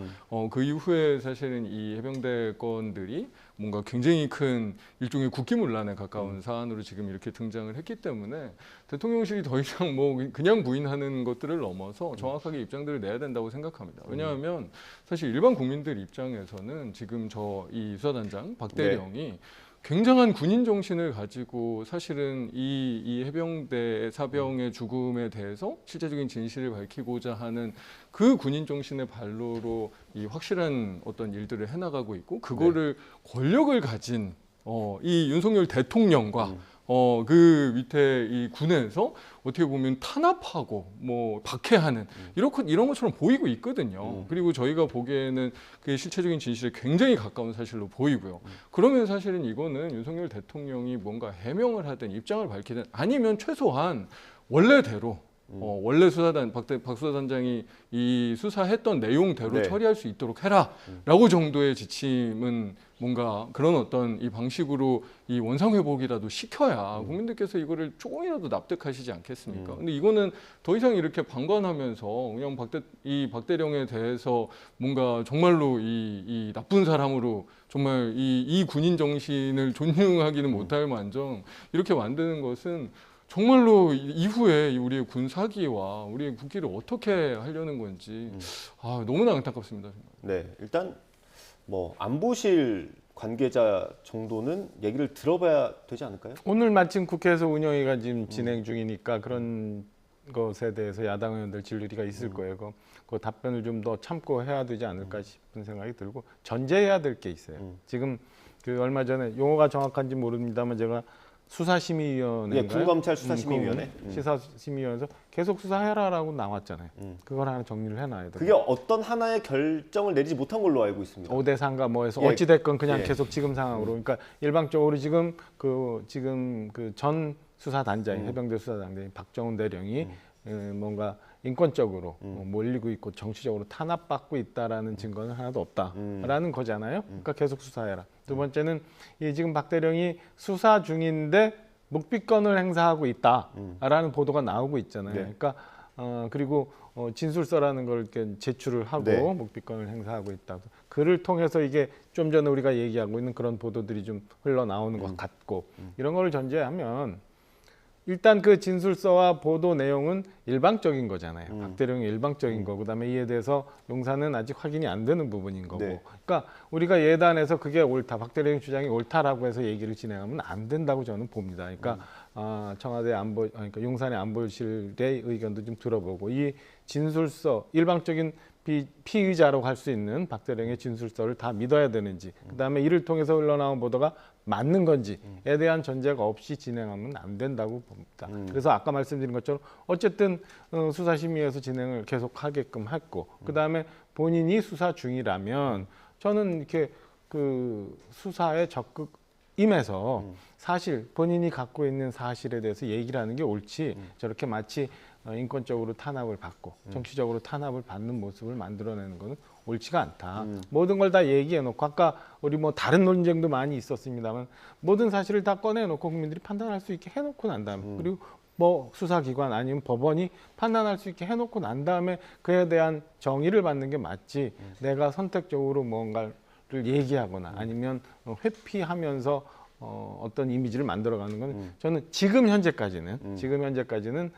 그 이후에 사실은 이 해병대 건들이 뭔가 굉장히 큰 일종의 국기문란에 가까운 사안으로 지금 이렇게 등장을 했기 때문에 대통령실이 더 이상 뭐 그냥 부인하는 것들을 넘어서 정확하게 입장들을 내야 된다고 생각합니다. 왜냐하면 사실 일반 국민들 입장에서는 지금 이 수사단장 박대령이 굉장한 군인 정신을 가지고 사실은 이 해병대 사병의 죽음에 대해서 실제적인 진실을 밝히고자 하는 그 군인 정신의 발로로 이 확실한 어떤 일들을 해나가고 있고 그거를 권력을 가진 이 윤석열 대통령과 그 밑에 이 군에서 어떻게 보면 탄압하고 뭐 박해하는 이런 것처럼 보이고 있거든요. 그리고 저희가 보기에는 그 실체적인 진실에 굉장히 가까운 사실로 보이고요. 그러면 사실은 이거는 윤석열 대통령이 뭔가 해명을 하든 입장을 밝히든 아니면 최소한 원래대로 원래 박 수사단장이 이 수사했던 내용대로 처리할 수 있도록 해라라고 정도의 지침은 뭔가 그런 어떤 이 방식으로 이 원상 회복이라도 시켜야 국민들께서 이거를 조금이라도 납득하시지 않겠습니까? 근데 이거는 더 이상 이렇게 방관하면서 그냥 박대령에 대해서 뭔가 정말로 이 나쁜 사람으로 정말 이 군인 정신을 존중하기는 못할 만정 이렇게 만드는 것은 정말로 이후에 우리의 군사기와 우리의 국기를 어떻게 하려는 건지 너무나 안타깝습니다. 네, 일단 뭐 안보실 관계자 정도는 얘기를 들어봐야 되지 않을까요? 오늘 마침 국회에서 운영위가 지금 진행 중이니까 그런 것에 대해서 야당 의원들 질의가 있을 거예요. 그 답변을 좀 더 참고 해야 되지 않을까 싶은 생각이 들고 전제해야 될 게 있어요. 지금 그 얼마 전에 용어가 정확한지 모릅니다만 제가 수사심의위원회, 군검찰 수사심의위원회, 시사심의위원회에서 계속 수사해라라고 나왔잖아요. 그걸 하나 정리를 해놔야 돼요. 그게 어떤 하나의 결정을 내리지 못한 걸로 알고 있습니다. 5대 3가 뭐해서 어찌 됐건 그냥 계속 지금 상황으로. 그러니까 일방적으로 지금 그 전 수사단장, 해병대 수사단장인 박정훈 대령이 뭔가 인권적으로 몰리고 있고 정치적으로 탄압받고 있다라는 증거는 하나도 없다라는 거잖아요. 그러니까 계속 수사해라. 두 번째는 지금 박 대령이 수사 중인데 묵비권을 행사하고 있다라는 보도가 나오고 있잖아요. 그러니까 그리고 진술서라는 걸 이렇게 제출을 하고 묵비권을 행사하고 있다. 그를 통해서 이게 좀 전에 우리가 얘기하고 있는 그런 보도들이 좀 흘러나오는 것 같고 이런 걸 전제하면 일단 그 진술서와 보도 내용은 일방적인 거잖아요. 박 대령이 일방적인 거고 그다음에 이에 대해서 용사는 아직 확인이 안 되는 부분인 거고. 그러니까 우리가 예단해서 그게 옳다, 박 대령 주장이 옳다라고 해서 얘기를 진행하면 안 된다고 저는 봅니다. 그러니까 청와대 그러니까 용산의 안보실의 의견도 좀 들어보고 이 진술서 일방적인 피의자라고 할 수 있는 박 대령의 진술서를 다 믿어야 되는지 그다음에 이를 통해서 흘러나온 보도가 맞는 건지에 대한 전제가 없이 진행하면 안 된다고 봅니다. 그래서 아까 말씀드린 것처럼 어쨌든 수사심의에서 진행을 계속하게끔 했고 그다음에 본인이 수사 중이라면 저는 이렇게 그 수사에 적극 임해서 사실 본인이 갖고 있는 사실에 대해서 얘기를 하는 게 옳지 저렇게 마치 인권적으로 탄압을 받고 정치적으로 탄압을 받는 모습을 만들어내는 것은 옳지가 않다. 모든 걸 다 얘기해놓고 아까 우리 뭐 다른 논쟁도 많이 있었습니다만 모든 사실을 다 꺼내놓고 국민들이 판단할 수 있게 해놓고 난 다음에 그리고 뭐 수사기관 아니면 법원이 판단할 수 있게 해놓고 난 다음에 그에 대한 정의를 받는 게 맞지. 내가 선택적으로 뭔가를 얘기하거나 아니면 회피하면서 어떤 이미지를 만들어가는 건 저는 지금 현재까지는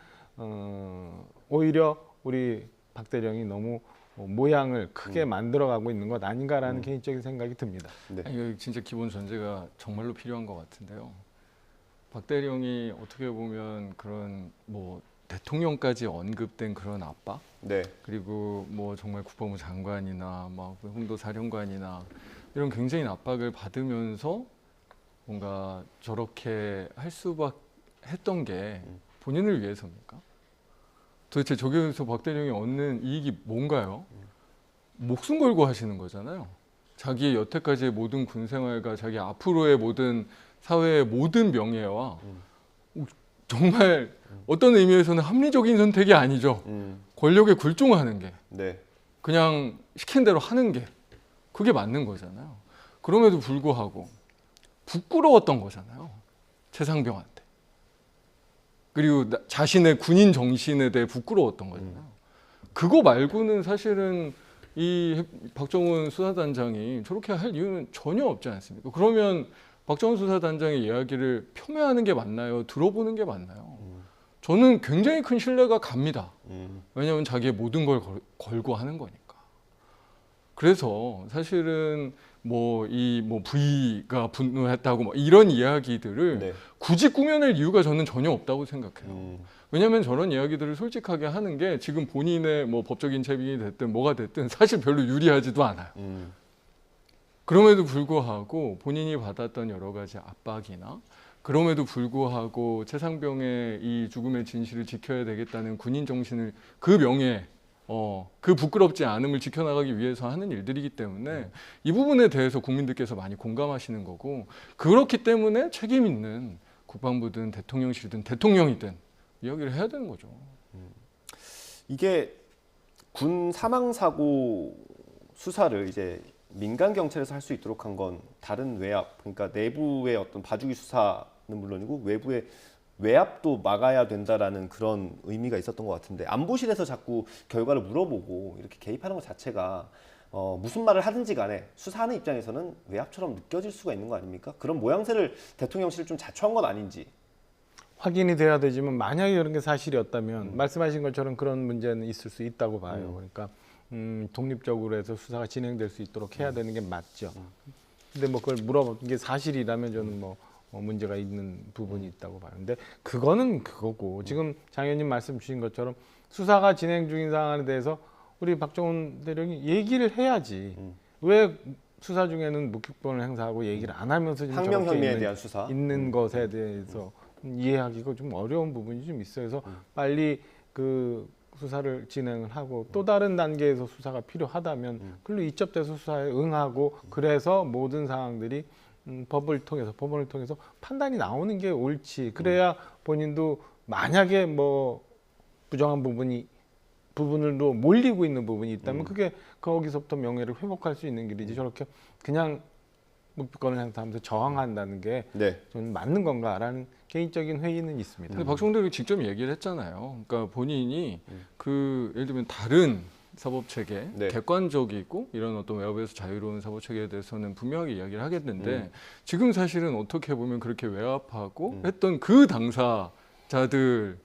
오히려 우리 박 대령이 너무 모양을 크게 만들어가고 있는 것 아닌가라는 개인적인 생각이 듭니다. 이거 진짜 기본 전제가 정말로 필요한 것 같은데요. 박 대령이 어떻게 보면 그런 뭐 대통령까지 언급된 그런 압박, 그리고 뭐 정말 국방부 장관이나 막 홍도 사령관이나 이런 굉장히 압박을 받으면서 뭔가 저렇게 할 수밖에 했던 게 본인을 위해서입니까? 도대체 저기서 박 대령이 얻는 이익이 뭔가요? 목숨 걸고 하시는 거잖아요. 자기의 여태까지의 모든 군 생활과 자기 앞으로의 모든 사회의 모든 명예와 정말 어떤 의미에서는 합리적인 선택이 아니죠. 권력에 굴종하는 게 그냥 시킨 대로 하는 게 그게 맞는 거잖아요. 그럼에도 불구하고 부끄러웠던 거잖아요. 최상병한테. 그리고 자신의 군인 정신에 대해 부끄러웠던 거잖아요. 그거 말고는 사실은 이 박정훈 수사단장이 저렇게 할 이유는 전혀 없지 않습니까? 그러면 박정훈 수사단장의 이야기를 폄훼하는 게 맞나요? 들어보는 게 맞나요? 저는 굉장히 큰 신뢰가 갑니다. 왜냐하면 자기의 모든 걸 걸고 하는 거니까. 그래서 사실은 뭐 V가 분노했다고 뭐 이런 이야기들을 굳이 꾸며낼 이유가 저는 전혀 없다고 생각해요. 왜냐하면 저런 이야기들을 솔직하게 하는 게 지금 본인의 뭐 법적인 책임이 됐든 뭐가 됐든 사실 별로 유리하지도 않아요. 그럼에도 불구하고 본인이 받았던 여러 가지 압박이나 그럼에도 불구하고 최상병의 이 죽음의 진실을 지켜야 되겠다는 군인 정신을 그 명예 그 부끄럽지 않음을 지켜나가기 위해서 하는 일들이기 때문에 이 부분에 대해서 국민들께서 많이 공감하시는 거고 그렇기 때문에 책임 있는 국방부든 대통령실이든 대통령이든 이야기를 해야 되는 거죠. 이게 군 사망 사고 수사를 이제 민간 경찰에서 할 수 있도록 한 건 다른 외압, 그러니까 내부의 어떤 봐주기 수사는 물론이고 외부의 외압도 막아야 된다라는 그런 의미가 있었던 것 같은데 안보실에서 자꾸 결과를 물어보고 이렇게 개입하는 것 자체가 무슨 말을 하든지 간에 수사하는 입장에서는 외압처럼 느껴질 수가 있는 거 아닙니까? 그런 모양새를 대통령실을 좀 자초한 건 아닌지. 확인이 돼야 되지만 만약에 그런 게 사실이었다면 말씀하신 것처럼 그런 문제는 있을 수 있다고 봐요. 그러니까 독립적으로 해서 수사가 진행될 수 있도록 해야 되는 게 맞죠. 근데 뭐 그걸 물어본 게 사실이라면 저는 뭐 문제가 있는 부분이 있다고 봐요. 근데 그거는 그거고 지금 장 의원님 말씀 주신 것처럼 수사가 진행 중인 상황에 대해서 우리 박정훈 대령이 얘기를 해야지. 왜 수사 중에는 묵묵권을 행사하고 얘기를 안 하면서 지금 항명 혐의에 대한 수사 있는 것에 대해서 이해하기가 좀 어려운 부분이 좀 있어요. 그래서 빨리 그 수사를 진행을 하고 또 다른 단계에서 수사가 필요하다면 그걸로 이첩돼서 수사에 응하고 그래서 모든 상황들이 법원을 통해서 판단이 나오는 게 옳지. 그래야 본인도 만약에 뭐 부정한 부분을로 몰리고 있는 부분이 있다면 그게 거기서부터 명예를 회복할 수 있는 길이지. 저렇게 그냥 묵비권을 행사하면서 저항한다는 게 저는 맞는 건가라는 개인적인 회의는 있습니다. 근데 박정훈 대령이 직접 얘기를 했잖아요. 그러니까 본인이 그 예를 들면 다른 사법 체계, 객관적이고 이런 어떤 외압에서 자유로운 사법 체계에 대해서는 분명하게 이야기를 하겠는데 지금 사실은 어떻게 보면 그렇게 외압하고 했던 그 당사자들이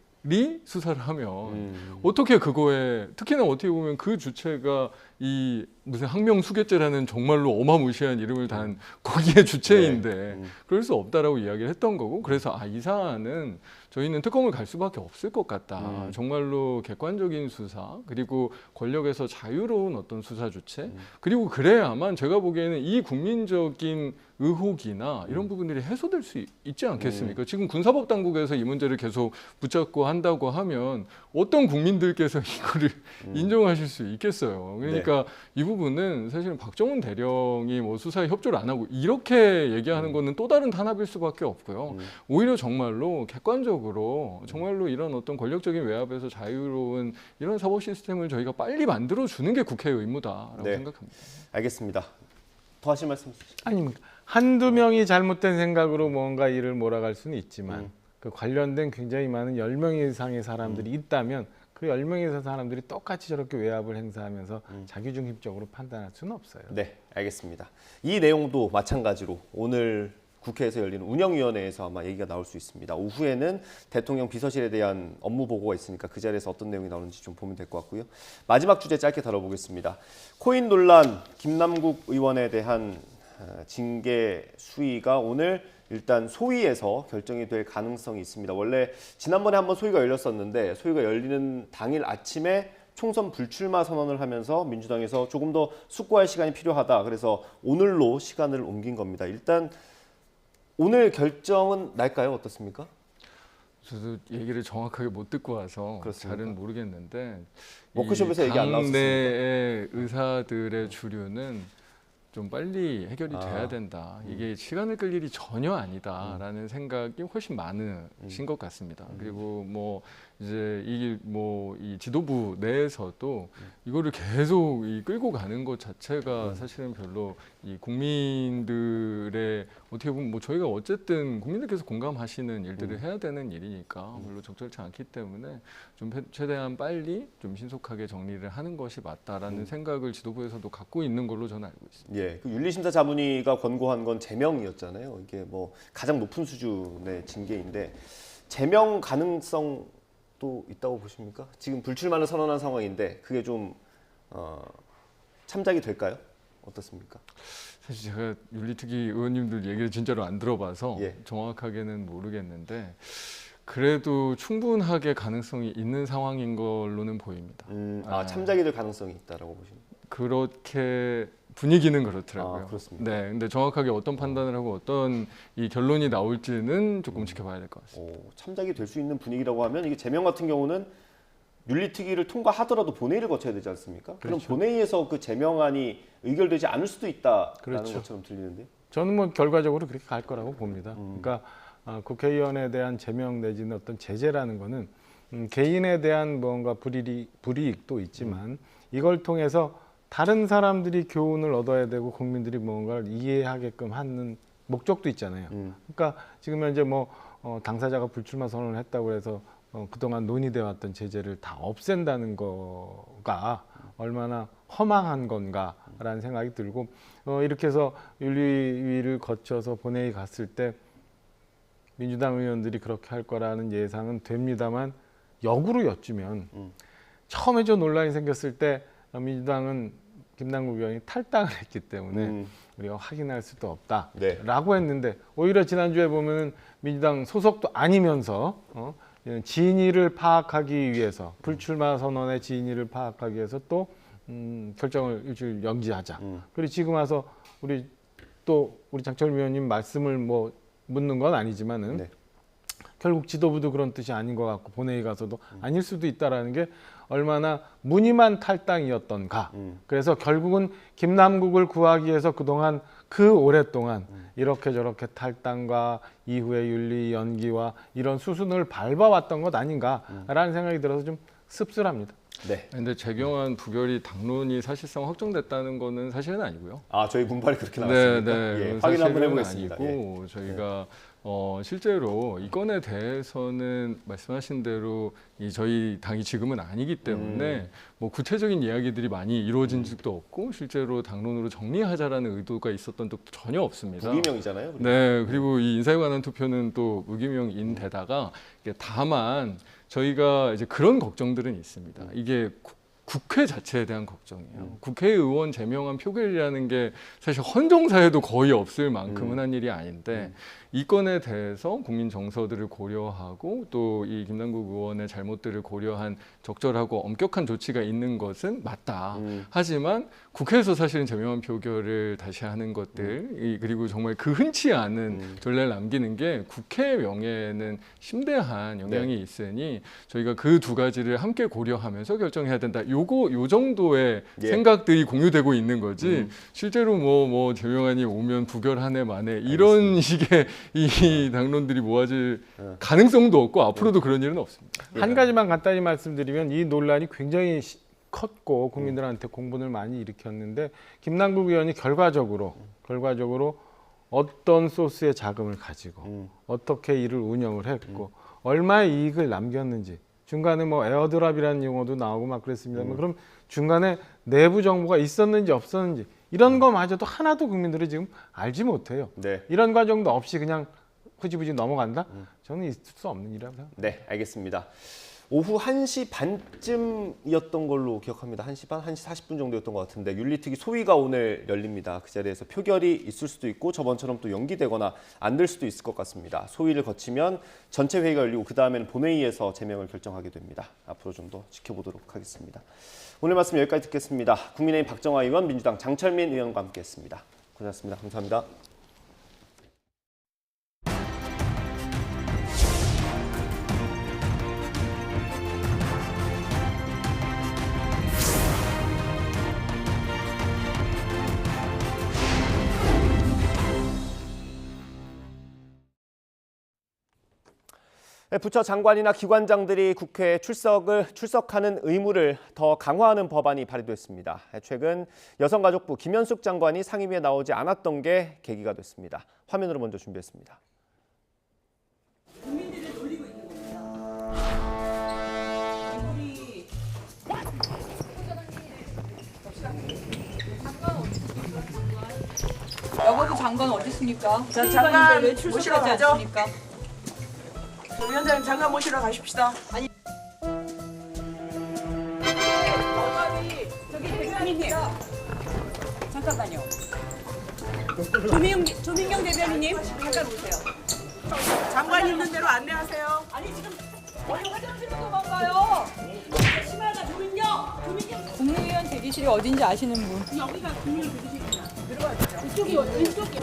수사를 하면 어떻게 그거에 특히나 어떻게 보면 그 주체가 이 무슨 항명수괴죄라는 정말로 어마무시한 이름을 단 거기에 주체인데 그럴 수 없다라고 이야기를 했던 거고 그래서 이 사안은 저희는 특검을 갈 수밖에 없을 것 같다. 정말로 객관적인 수사 그리고 권력에서 자유로운 어떤 수사 주체 그리고 그래야만 제가 보기에는 이 국민적인 의혹이나 이런 부분들이 해소될 수 있지 않겠습니까? 지금 군사법 당국에서 이 문제를 계속 붙잡고 한다고 하면 어떤 국민들께서 이거를 인정하실 수 있겠어요. 그러니까 이 부분은 사실은 박정훈 대령이 뭐 수사에 협조를 안 하고 이렇게 얘기하는 거는 또 다른 탄압일 수밖에 없고요. 오히려 정말로 객관적으로 정말로 이런 어떤 권력적인 외압에서 자유로운 이런 사법 시스템을 저희가 빨리 만들어 주는 게 국회의 의무다라고 생각합니다. 알겠습니다. 더 하실 말씀 있으시죠? 아닙니다. 한두 명이 잘못된 생각으로 뭔가 일을 몰아갈 수는 있지만 그 관련된 굉장히 많은 10명 이상의 사람들이 있다면 그 10명 이상 사람들이 똑같이 저렇게 외압을 행사하면서 자기중립적으로 판단할 수는 없어요. 네, 알겠습니다. 이 내용도 마찬가지로 오늘 국회에서 열리는 운영위원회에서 아마 얘기가 나올 수 있습니다. 오후에는 대통령 비서실에 대한 업무 보고가 있으니까 그 자리에서 어떤 내용이 나오는지 좀 보면 될 것 같고요. 마지막 주제 짧게 다뤄보겠습니다. 코인 논란, 김남국 의원에 대한 징계 수위가 오늘 일단 소위에서 결정이 될 가능성이 있습니다. 원래 지난번에 한번 소위가 열렸었는데 소위가 열리는 당일 아침에 총선 불출마 선언을 하면서 민주당에서 조금 더 숙고할 시간이 필요하다. 그래서 오늘로 시간을 옮긴 겁니다. 일단 오늘 결정은 날까요? 어떻습니까? 저도 얘기를 정확하게 못 듣고 와서 그렇습니까? 잘은 모르겠는데 워크숍에서 얘기 안 나왔습니까? 당내의 의사들의 주류는 좀 빨리 해결이 돼야 된다. 이게 시간을 끌 일이 전혀 아니다라는 생각이 훨씬 많으신 것 같습니다. 그리고 뭐 이제 이게 뭐 이 지도부 내에서도 이거를 계속 끌고 가는 것 자체가 사실은 별로 이 국민들의 어떻게 보면 뭐 저희가 어쨌든 국민들께서 공감하시는 일들을 해야 되는 일이니까 별로 적절치 않기 때문에 좀 최대한 빨리 좀 신속하게 정리를 하는 것이 맞다라는 생각을 지도부에서도 갖고 있는 걸로 저는 알고 있습니다. 예, 그 윤리심사 자문위가 권고한 건 제명이었잖아요. 이게 뭐 가장 높은 수준의 징계인데 제명 가능성도 있다고 보십니까? 지금 불출마를 선언한 상황인데 그게 좀 참작이 될까요? 어떻습니까? 사실 제가 윤리특위 의원님들 얘기를 진짜로 안 들어봐서 정확하게는 모르겠는데 그래도 충분하게 가능성이 있는 상황인 걸로는 보입니다. 참작이 될 가능성이 있다라고 보십니까? 그렇게 분위기는 그렇더라고요. 그렇습니다. 네, 근데 정확하게 어떤 판단을 하고 어떤 이 결론이 나올지는 조금 지켜봐야 될 것 같습니다. 참작이 될 수 있는 분위기라고 하면 이게 제명 같은 경우는 윤리특위를 통과하더라도 본회의를 거쳐야 되지 않습니까? 그럼 본회의에서 그 제명안이 의결되지 않을 수도 있다라는 것처럼 들리는데. 저는 뭐 결과적으로 그렇게 갈 거라고 봅니다. 그러니까 국회의원에 대한 제명 내지는 어떤 제재라는 거는 개인에 대한 뭔가 불이익도 있지만 이걸 통해서 다른 사람들이 교훈을 얻어야 되고 국민들이 뭔가를 이해하게끔 하는 목적도 있잖아요. 그러니까 지금 현재 뭐 당사자가 불출마 선언을 했다고 해서 그동안 논의돼 왔던 제재를 다 없앤다는 거가 얼마나 허망한 건가라는 생각이 들고 이렇게 해서 윤리위를 거쳐서 본회의 갔을 때 민주당 의원들이 그렇게 할 거라는 예상은 됩니다만 역으로 여쭈면 처음에 저 논란이 생겼을 때 민주당은 김남국 의원이 탈당을 했기 때문에 우리가 확인할 수도 없다라고 했는데 오히려 지난주에 보면 민주당 소속도 아니면서 진위를 파악하기 위해서 불출마 선언의 진위를 파악하기 위해서 또 결정을 일주일 연기하자. 그리고 지금 와서 우리 장철 위원님 말씀을 뭐 묻는 건 아니지만은 결국 지도부도 그런 뜻이 아닌 것 같고 본회의 가서도 아닐 수도 있다라는 게 얼마나 무늬만 탈당이었던가. 그래서 결국은 김남국을 구하기 위해서 그동안 그 오랫동안 이렇게 저렇게 탈당과 이후에 윤리 연기와 이런 수순을 밟아왔던 것 아닌가라는 생각이 들어서 좀 씁쓸합니다. 네. 근데 재경안 부결이 당론이 사실상 확정됐다는 거는 사실은 아니고요. 저희 문발이 그렇게 나왔습니까? 네, 확인 한번 해보겠습니다. 아니고 저희가 실제로 이 건에 대해서는 말씀하신 대로 저희 당이 지금은 아니기 때문에 뭐 구체적인 이야기들이 많이 이루어진 적도 없고 실제로 당론으로 정리하자라는 의도가 있었던 적도 전혀 없습니다. 무기명이잖아요. 그리고. 네, 그리고 이 인사에 관한 투표는 또 무기명인 데다가 다만 저희가 이제 그런 걱정들은 있습니다. 이게 국회 자체에 대한 걱정이에요. 국회의원 제명안 표결이라는 게 사실 헌정사에도 거의 없을 만큼 흔한 일이 아닌데 이 건에 대해서 국민 정서들을 고려하고 또 이 김남국 의원의 잘못들을 고려한 적절하고 엄격한 조치가 있는 것은 맞다. 하지만 국회에서 사실은 제명안 표결을 다시 하는 것들 그리고 정말 그 흔치 않은 전례를 남기는 게 국회의 명예에는 심대한 영향이 있으니 저희가 그 두 가지를 함께 고려하면서 결정해야 된다. 요 정도의 생각들이 공유되고 있는 거지 실제로 뭐 제명안이 오면 부결 한 해 만에 이런 식의 이 당론들이 모아질 가능성도 없고 앞으로도 그런 일은 없습니다. 한 가지만 간단히 말씀드리면 이 논란이 굉장히 컸고 국민들한테 공분을 많이 일으켰는데 김남국 의원이 결과적으로 어떤 소스의 자금을 가지고 어떻게 이를 운영을 했고 얼마의 이익을 남겼는지 중간에 뭐 에어드랍이라는 용어도 나오고 막 그랬습니다만 그럼 중간에 내부 정보가 있었는지 없었는지 이런 거마저도 하나도 국민들이 지금 알지 못해요. 네. 이런 과정도 없이 그냥 흐지부지 넘어간다? 저는 있을 수 없는 일이라고 생각합니다. 네, 알겠습니다. 오후 1시 반쯤이었던 걸로 기억합니다. 1시 반, 1시 40분 정도였던 것 같은데 윤리특위 소위가 오늘 열립니다. 그 자리에서 표결이 있을 수도 있고 저번처럼 또 연기되거나 안 될 수도 있을 것 같습니다. 소위를 거치면 전체 회의가 열리고 그 다음에는 본회의에서 제명을 결정하게 됩니다. 앞으로 좀 더 지켜보도록 하겠습니다. 오늘 말씀 여기까지 듣겠습니다. 국민의힘 박정화 의원, 민주당 장철민 의원과 함께했습니다. 고생하셨습니다. 감사합니다. 부처 장관이나 기관장들이 국회에 출석하는 의무를 더 강화하는 법안이 발의됐습니다. 최근 여성가족부 김현숙 장관이 상임위에 나오지 않았던 게 계기가 됐습니다. 화면으로 먼저 준비했습니다. 국민들을 놀리고 있는 겁니다. 여가부 장관 어디 있습니까? 자, 장관 왜 출석하지 모시러 않습니까? 조 위원장님 장관 모시러 가십시다. 아니. 저기 대변인님. 잠깐만요. 조민경 대변인님 잠깐 오세요. 장관 있는 대로 안내하세요. 아니 지금 어디 화장실로 도망가요? 심하다 조민경. 국무위원 대기실이 어딘지 아시는 분? 여기가 국민의 대기실이야. 들어가시죠. 이쪽이 왼쪽이.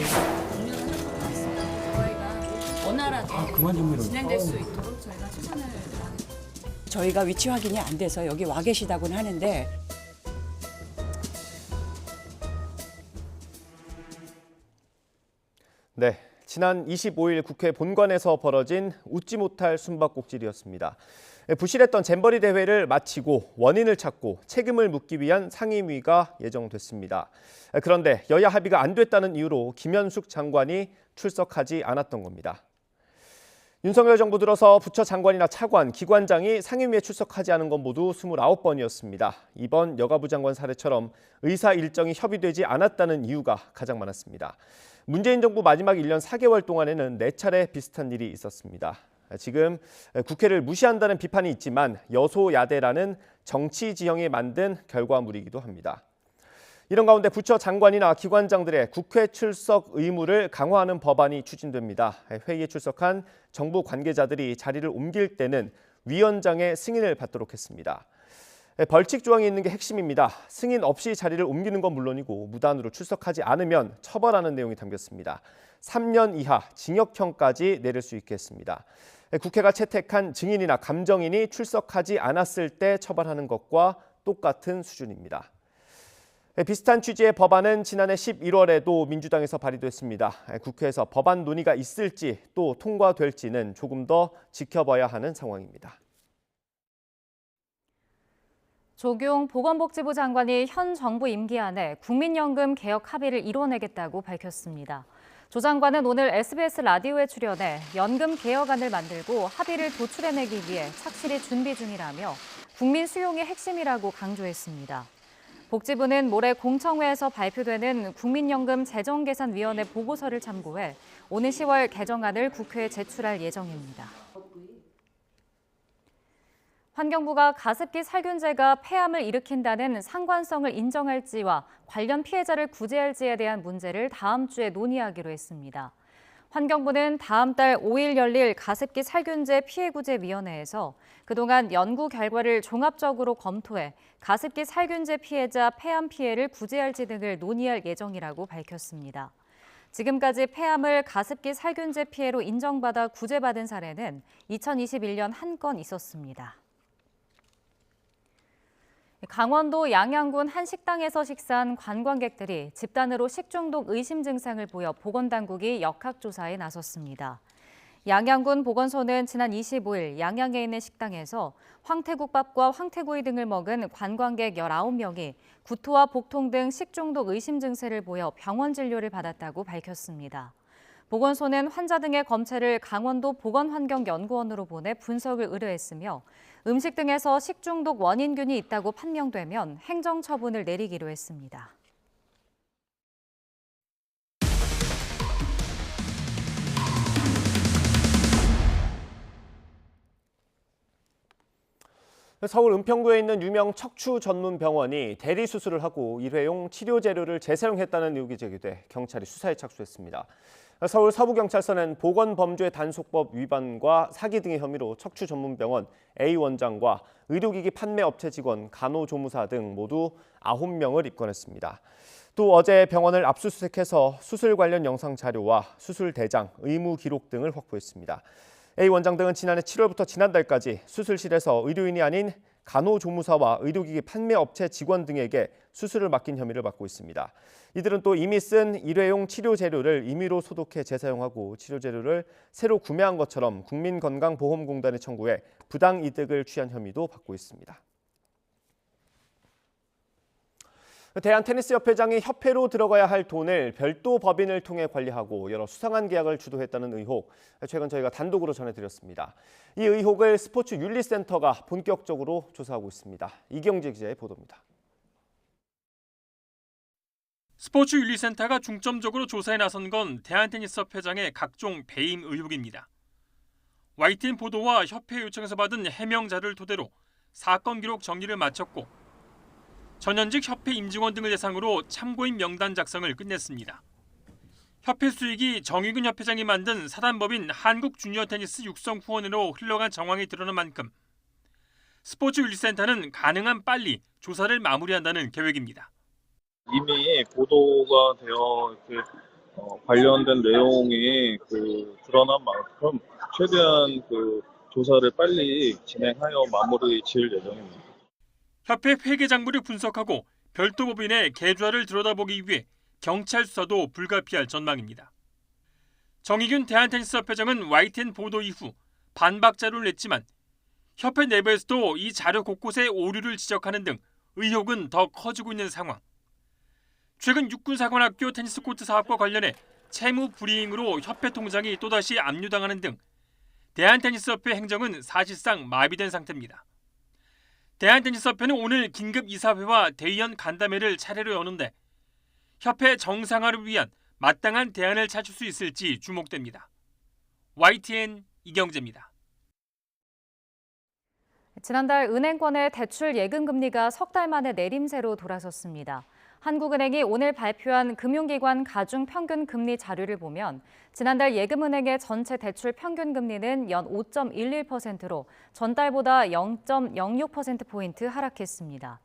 원활하게 진행될 수 있도록 저희가 최선을 저희가 위치 확인이 안 돼서 여기 와 계시다고는 하는데 네, 지난 25일 국회 본관에서 벌어진 웃지 못할 숨바꼭질이었습니다. 부실했던 잼버리 대회를 마치고 원인을 찾고 책임을 묻기 위한 상임위가 예정됐습니다. 그런데 여야 합의가 안 됐다는 이유로 김현숙 장관이 출석하지 않았던 겁니다. 윤석열 정부 들어서 부처 장관이나 차관, 기관장이 상임위에 출석하지 않은 건 모두 29번이었습니다. 이번 여가부 장관 사례처럼 의사 일정이 협의되지 않았다는 이유가 가장 많았습니다. 문재인 정부 마지막 1년 4개월 동안에는 4차례 비슷한 일이 있었습니다. 지금 국회를 무시한다는 비판이 있지만 여소야대라는 정치 지형이 만든 결과물이기도 합니다. 이런 가운데 부처 장관이나 기관장들의 국회 출석 의무를 강화하는 법안이 추진됩니다. 회의에 출석한 정부 관계자들이 자리를 옮길 때는 위원장의 승인을 받도록 했습니다. 벌칙 조항이 있는 게 핵심입니다. 승인 없이 자리를 옮기는 건 물론이고 무단으로 출석하지 않으면 처벌하는 내용이 담겼습니다. 3년 이하 징역형까지 내릴 수 있게 했습니다. 국회가 채택한 증인이나 감정인이 출석하지 않았을 때 처벌하는 것과 똑같은 수준입니다. 비슷한 취지의 법안은 지난해 11월에도 민주당에서 발의됐습니다. 국회에서 법안 논의가 있을지 또 통과될지는 조금 더 지켜봐야 하는 상황입니다. 조경 보건복지부 장관이 현 정부 임기 안에 국민연금 개혁 합의를 이뤄내겠다고 밝혔습니다. 조 장관은 오늘 SBS 라디오에 출연해 연금 개혁안을 만들고 합의를 도출해내기 위해 착실히 준비 중이라며 국민 수용이 핵심이라고 강조했습니다. 복지부는 모레 공청회에서 발표되는 국민연금 재정계산위원회 보고서를 참고해 오는 10월 개정안을 국회에 제출할 예정입니다. 환경부가 가습기 살균제가 폐암을 일으킨다는 상관성을 인정할지와 관련 피해자를 구제할지에 대한 문제를 다음 주에 논의하기로 했습니다. 환경부는 다음 달 5일 열릴 가습기 살균제 피해구제위원회에서 그동안 연구 결과를 종합적으로 검토해 가습기 살균제 피해자 폐암 피해를 구제할지 등을 논의할 예정이라고 밝혔습니다. 지금까지 폐암을 가습기 살균제 피해로 인정받아 구제받은 사례는 2021년 1건 있었습니다. 강원도 양양군 한 식당에서 식사한 관광객들이 집단으로 식중독 의심 증상을 보여 보건당국이 역학조사에 나섰습니다. 양양군 보건소는 지난 25일 양양에 있는 식당에서 황태국밥과 황태구이 등을 먹은 관광객 19명이 구토와 복통 등 식중독 의심 증세를 보여 병원 진료를 받았다고 밝혔습니다. 보건소는 환자 등의 검체를 강원도 보건환경연구원으로 보내 분석을 의뢰했으며 음식 등에서 식중독 원인균이 있다고 판명되면 행정처분을 내리기로 했습니다. 서울 은평구에 있는 유명 척추 전문 병원이 대리 수술을 하고 일회용 치료 재료를 재사용했다는 의혹이 제기돼 경찰이 수사에 착수했습니다. 서울 서부경찰서는 보건범죄단속법 위반과 사기 등의 혐의로 척추 전문 병원 A 원장과 의료기기 판매 업체 직원, 간호조무사 등 모두 9명을 입건했습니다. 또 어제 병원을 압수수색해서 수술 관련 영상 자료와 수술 대장, 의무 기록 등을 확보했습니다. A 원장 등은 지난해 7월부터 지난달까지 수술실에서 의료인이 아닌 간호조무사와 의료기기 판매업체 직원 등에게 수술을 맡긴 혐의를 받고 있습니다. 이들은 또 이미 쓴 일회용 치료 재료를 임의로 소독해 재사용하고 치료 재료를 새로 구매한 것처럼 국민건강보험공단에 청구해 부당 이득을 취한 혐의도 받고 있습니다. 대한테니스협회장이 협회로 들어가야 할 돈을 별도 법인을 통해 관리하고 여러 수상한 계약을 주도했다는 의혹, 최근 저희가 단독으로 전해드렸습니다. 이 의혹을 스포츠윤리센터가 본격적으로 조사하고 있습니다. 이경재 기자의 보도입니다. 스포츠윤리센터가 중점적으로 조사에 나선 건 대한테니스협회장의 각종 배임 의혹입니다. YTN 보도와 협회 요청에서 받은 해명 자료를 토대로 사건 기록 정리를 마쳤고 전현직 협회 임직원 등을 대상으로 참고인 명단 작성을 끝냈습니다. 협회 수익이 정의근 협회장이 만든 사단법인 한국주니어테니스 육성후원회로 흘러간 정황이 드러난 만큼 스포츠윤리센터는 가능한 빨리 조사를 마무리한다는 계획입니다. 이미 보도가 되어 관련된 내용이 드러난 만큼 최대한 조사를 빨리 진행하여 마무리 지을 예정입니다. 협회 회계장부를 분석하고 별도 법인의 계좌를 들여다보기 위해 경찰 수사도 불가피할 전망입니다. 정의균 대한테니스협회장은 YTN 보도 이후 반박 자료를 냈지만 협회 내부에서도 이 자료 곳곳에 오류를 지적하는 등 의혹은 더 커지고 있는 상황. 최근 육군사관학교 테니스 코트 사업과 관련해 채무 불이행으로 협회 통장이 또다시 압류당하는 등 대한테니스협회 행정은 사실상 마비된 상태입니다. 대한테니스협회는 오늘 긴급 이사회와 대의원 간담회를 차례로 여는데 협회 정상화를 위한 마땅한 대안을 찾을 수 있을지 주목됩니다. YTN 이경재입니다. 지난달 은행권의 대출 예금 금리가 석 달 만에 내림세로 돌아섰습니다. 한국은행이 오늘 발표한 금융기관 가중 평균 금리 자료를 보면 지난달 예금은행의 전체 대출 평균 금리는 연 5.11%로 전달보다 0.06%포인트 하락했습니다.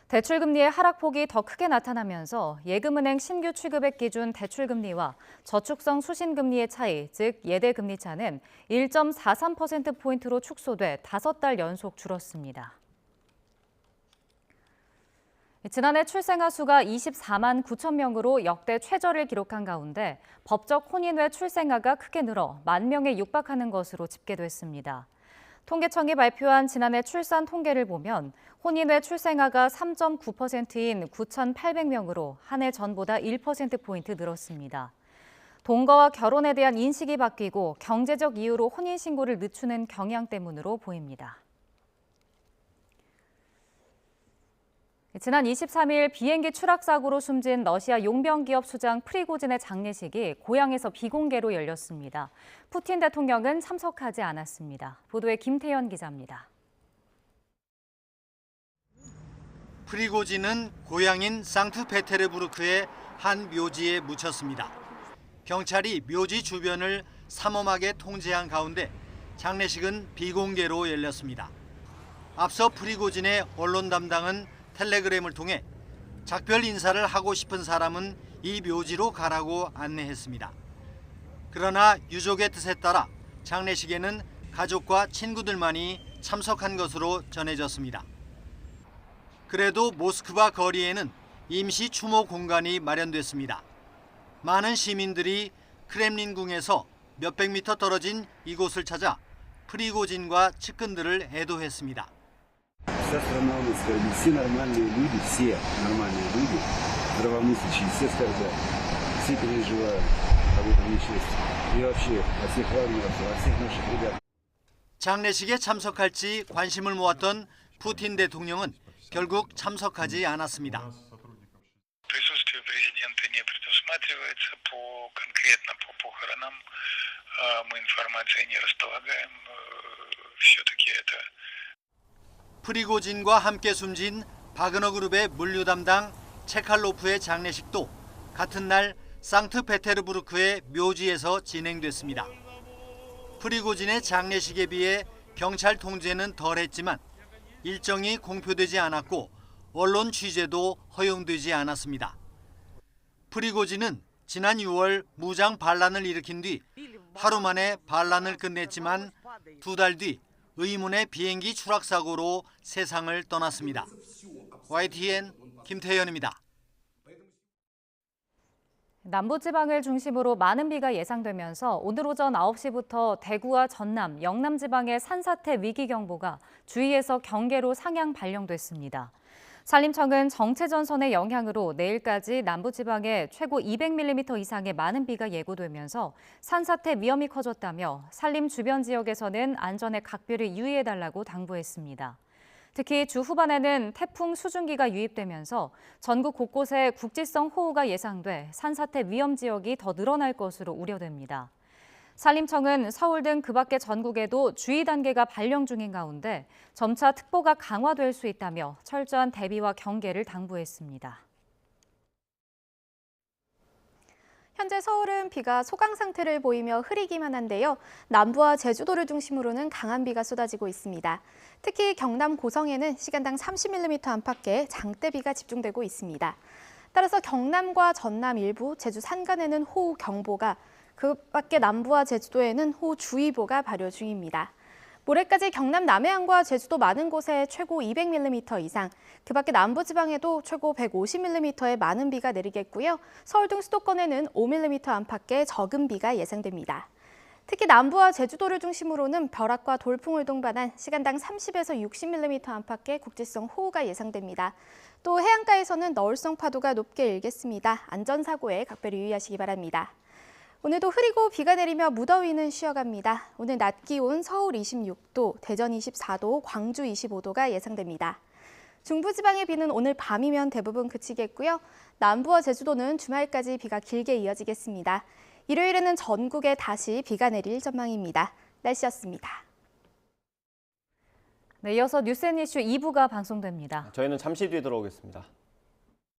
대출 금리의 하락폭이 더 크게 나타나면서 예금은행 신규 취급액 기준 대출 금리와 저축성 수신 금리의 차이, 즉 예대 금리 차는 1.43%포인트로 축소돼 5달 연속 줄었습니다. 지난해 출생아 수가 24만 9천 명으로 역대 최저를 기록한 가운데 법적 혼인외 출생아가 크게 늘어 1만 명에 육박하는 것으로 집계됐습니다. 통계청이 발표한 지난해 출산 통계를 보면 혼인외 출생아가 3.9%인 9,800명으로 한 해 전보다 1%포인트 늘었습니다. 동거와 결혼에 대한 인식이 바뀌고 경제적 이유로 혼인신고를 늦추는 경향 때문으로 보입니다. 지난 23일 비행기 추락 사고로 숨진 러시아 용병 기업 수장 프리고진의 장례식이 고향에서 비공개로 열렸습니다. 푸틴 대통령은 참석하지 않았습니다. 보도에 김태현 기자입니다. 프리고진은 고향인 상트페테르부르크의 한 묘지에 묻혔습니다. 경찰이 묘지 주변을 삼엄하게 통제한 가운데 장례식은 비공개로 열렸습니다. 앞서 프리고진의 언론 담당은 텔레그램을 통해 작별 인사를 하고 싶은 사람은 이 묘지로 가라고 안내했습니다. 그러나 유족의 뜻에 따라 장례식에는 가족과 친구들만이 참석한 것으로 전해졌습니다. 그래도 모스크바 거리에는 임시 추모 공간이 마련됐습니다. 많은 시민들이 크렘린궁에서 몇백 미터 떨어진 이곳을 찾아 프리고진과 측근들을 애도했습니다. Вся страна у нас все нормальные люди, все нормальные люди, здравомыслящие, все переживают об этом несчастье. И вообще о всех раненых, о всех наших ребят. 장례식에 참석할지 관심을 모았던 푸틴 대통령은 결국 참석하지 않았습니다. Присутствие президента не предусматривается конкретно по похоронам. Мы информацией не располагаем. Все-таки это 프리고진과 함께 숨진 바그너 그룹의 물류 담당 체칼로프의 장례식도 같은 날 상트페테르부르크의 묘지에서 진행됐습니다. 프리고진의 장례식에 비해 경찰 통제는 덜했지만 일정이 공표되지 않았고 언론 취재도 허용되지 않았습니다. 프리고진은 지난 6월 무장 반란을 일으킨 뒤 하루 만에 반란을 끝냈지만 2달 뒤 의문의 비행기 추락 사고로 세상을 떠났습니다. YTN 김태현입니다. 남부지방을 중심으로 많은 비가 예상되면서 오늘 오전 9시부터 대구와 전남, 영남 지방의 산사태 위기경보가 주의에서 경계로 상향 발령됐습니다. 산림청은 정체전선의 영향으로 내일까지 남부지방에 최고 200mm 이상의 많은 비가 예고되면서 산사태 위험이 커졌다며 산림 주변 지역에서는 안전에 각별히 유의해달라고 당부했습니다. 특히 주 후반에는 태풍 수증기가 유입되면서 전국 곳곳에 국지성 호우가 예상돼 산사태 위험 지역이 더 늘어날 것으로 우려됩니다. 산림청은 서울 등 그 밖의 전국에도 주의 단계가 발령 중인 가운데 점차 특보가 강화될 수 있다며 철저한 대비와 경계를 당부했습니다. 현재 서울은 비가 소강 상태를 보이며 흐리기만 한데요. 남부와 제주도를 중심으로는 강한 비가 쏟아지고 있습니다. 특히 경남 고성에는 시간당 30mm 안팎의 장대비가 집중되고 있습니다. 따라서 경남과 전남 일부, 제주 산간에는 호우 경보가, 그 밖에 남부와 제주도에는 호우 주의보가 발효 중입니다. 모레까지 경남 남해안과 제주도 많은 곳에 최고 200mm 이상, 그 밖에 남부지방에도 최고 150mm의 많은 비가 내리겠고요. 서울 등 수도권에는 5mm 안팎의 적은 비가 예상됩니다. 특히 남부와 제주도를 중심으로는 벼락과 돌풍을 동반한 시간당 30에서 60mm 안팎의 국지성 호우가 예상됩니다. 또 해안가에서는 너울성 파도가 높게 일겠습니다. 안전사고에 각별히 유의하시기 바랍니다. 오늘도 흐리고 비가 내리며 무더위는 쉬어갑니다. 오늘 낮 기온 서울 26도, 대전 24도, 광주 25도가 예상됩니다. 중부지방의 비는 오늘 밤이면 대부분 그치겠고요. 남부와 제주도는 주말까지 비가 길게 이어지겠습니다. 일요일에는 전국에 다시 비가 내릴 전망입니다. 날씨였습니다. 네, 이어서 뉴스앤이슈 2부가 방송됩니다. 저희는 잠시 뒤에 돌아오겠습니다.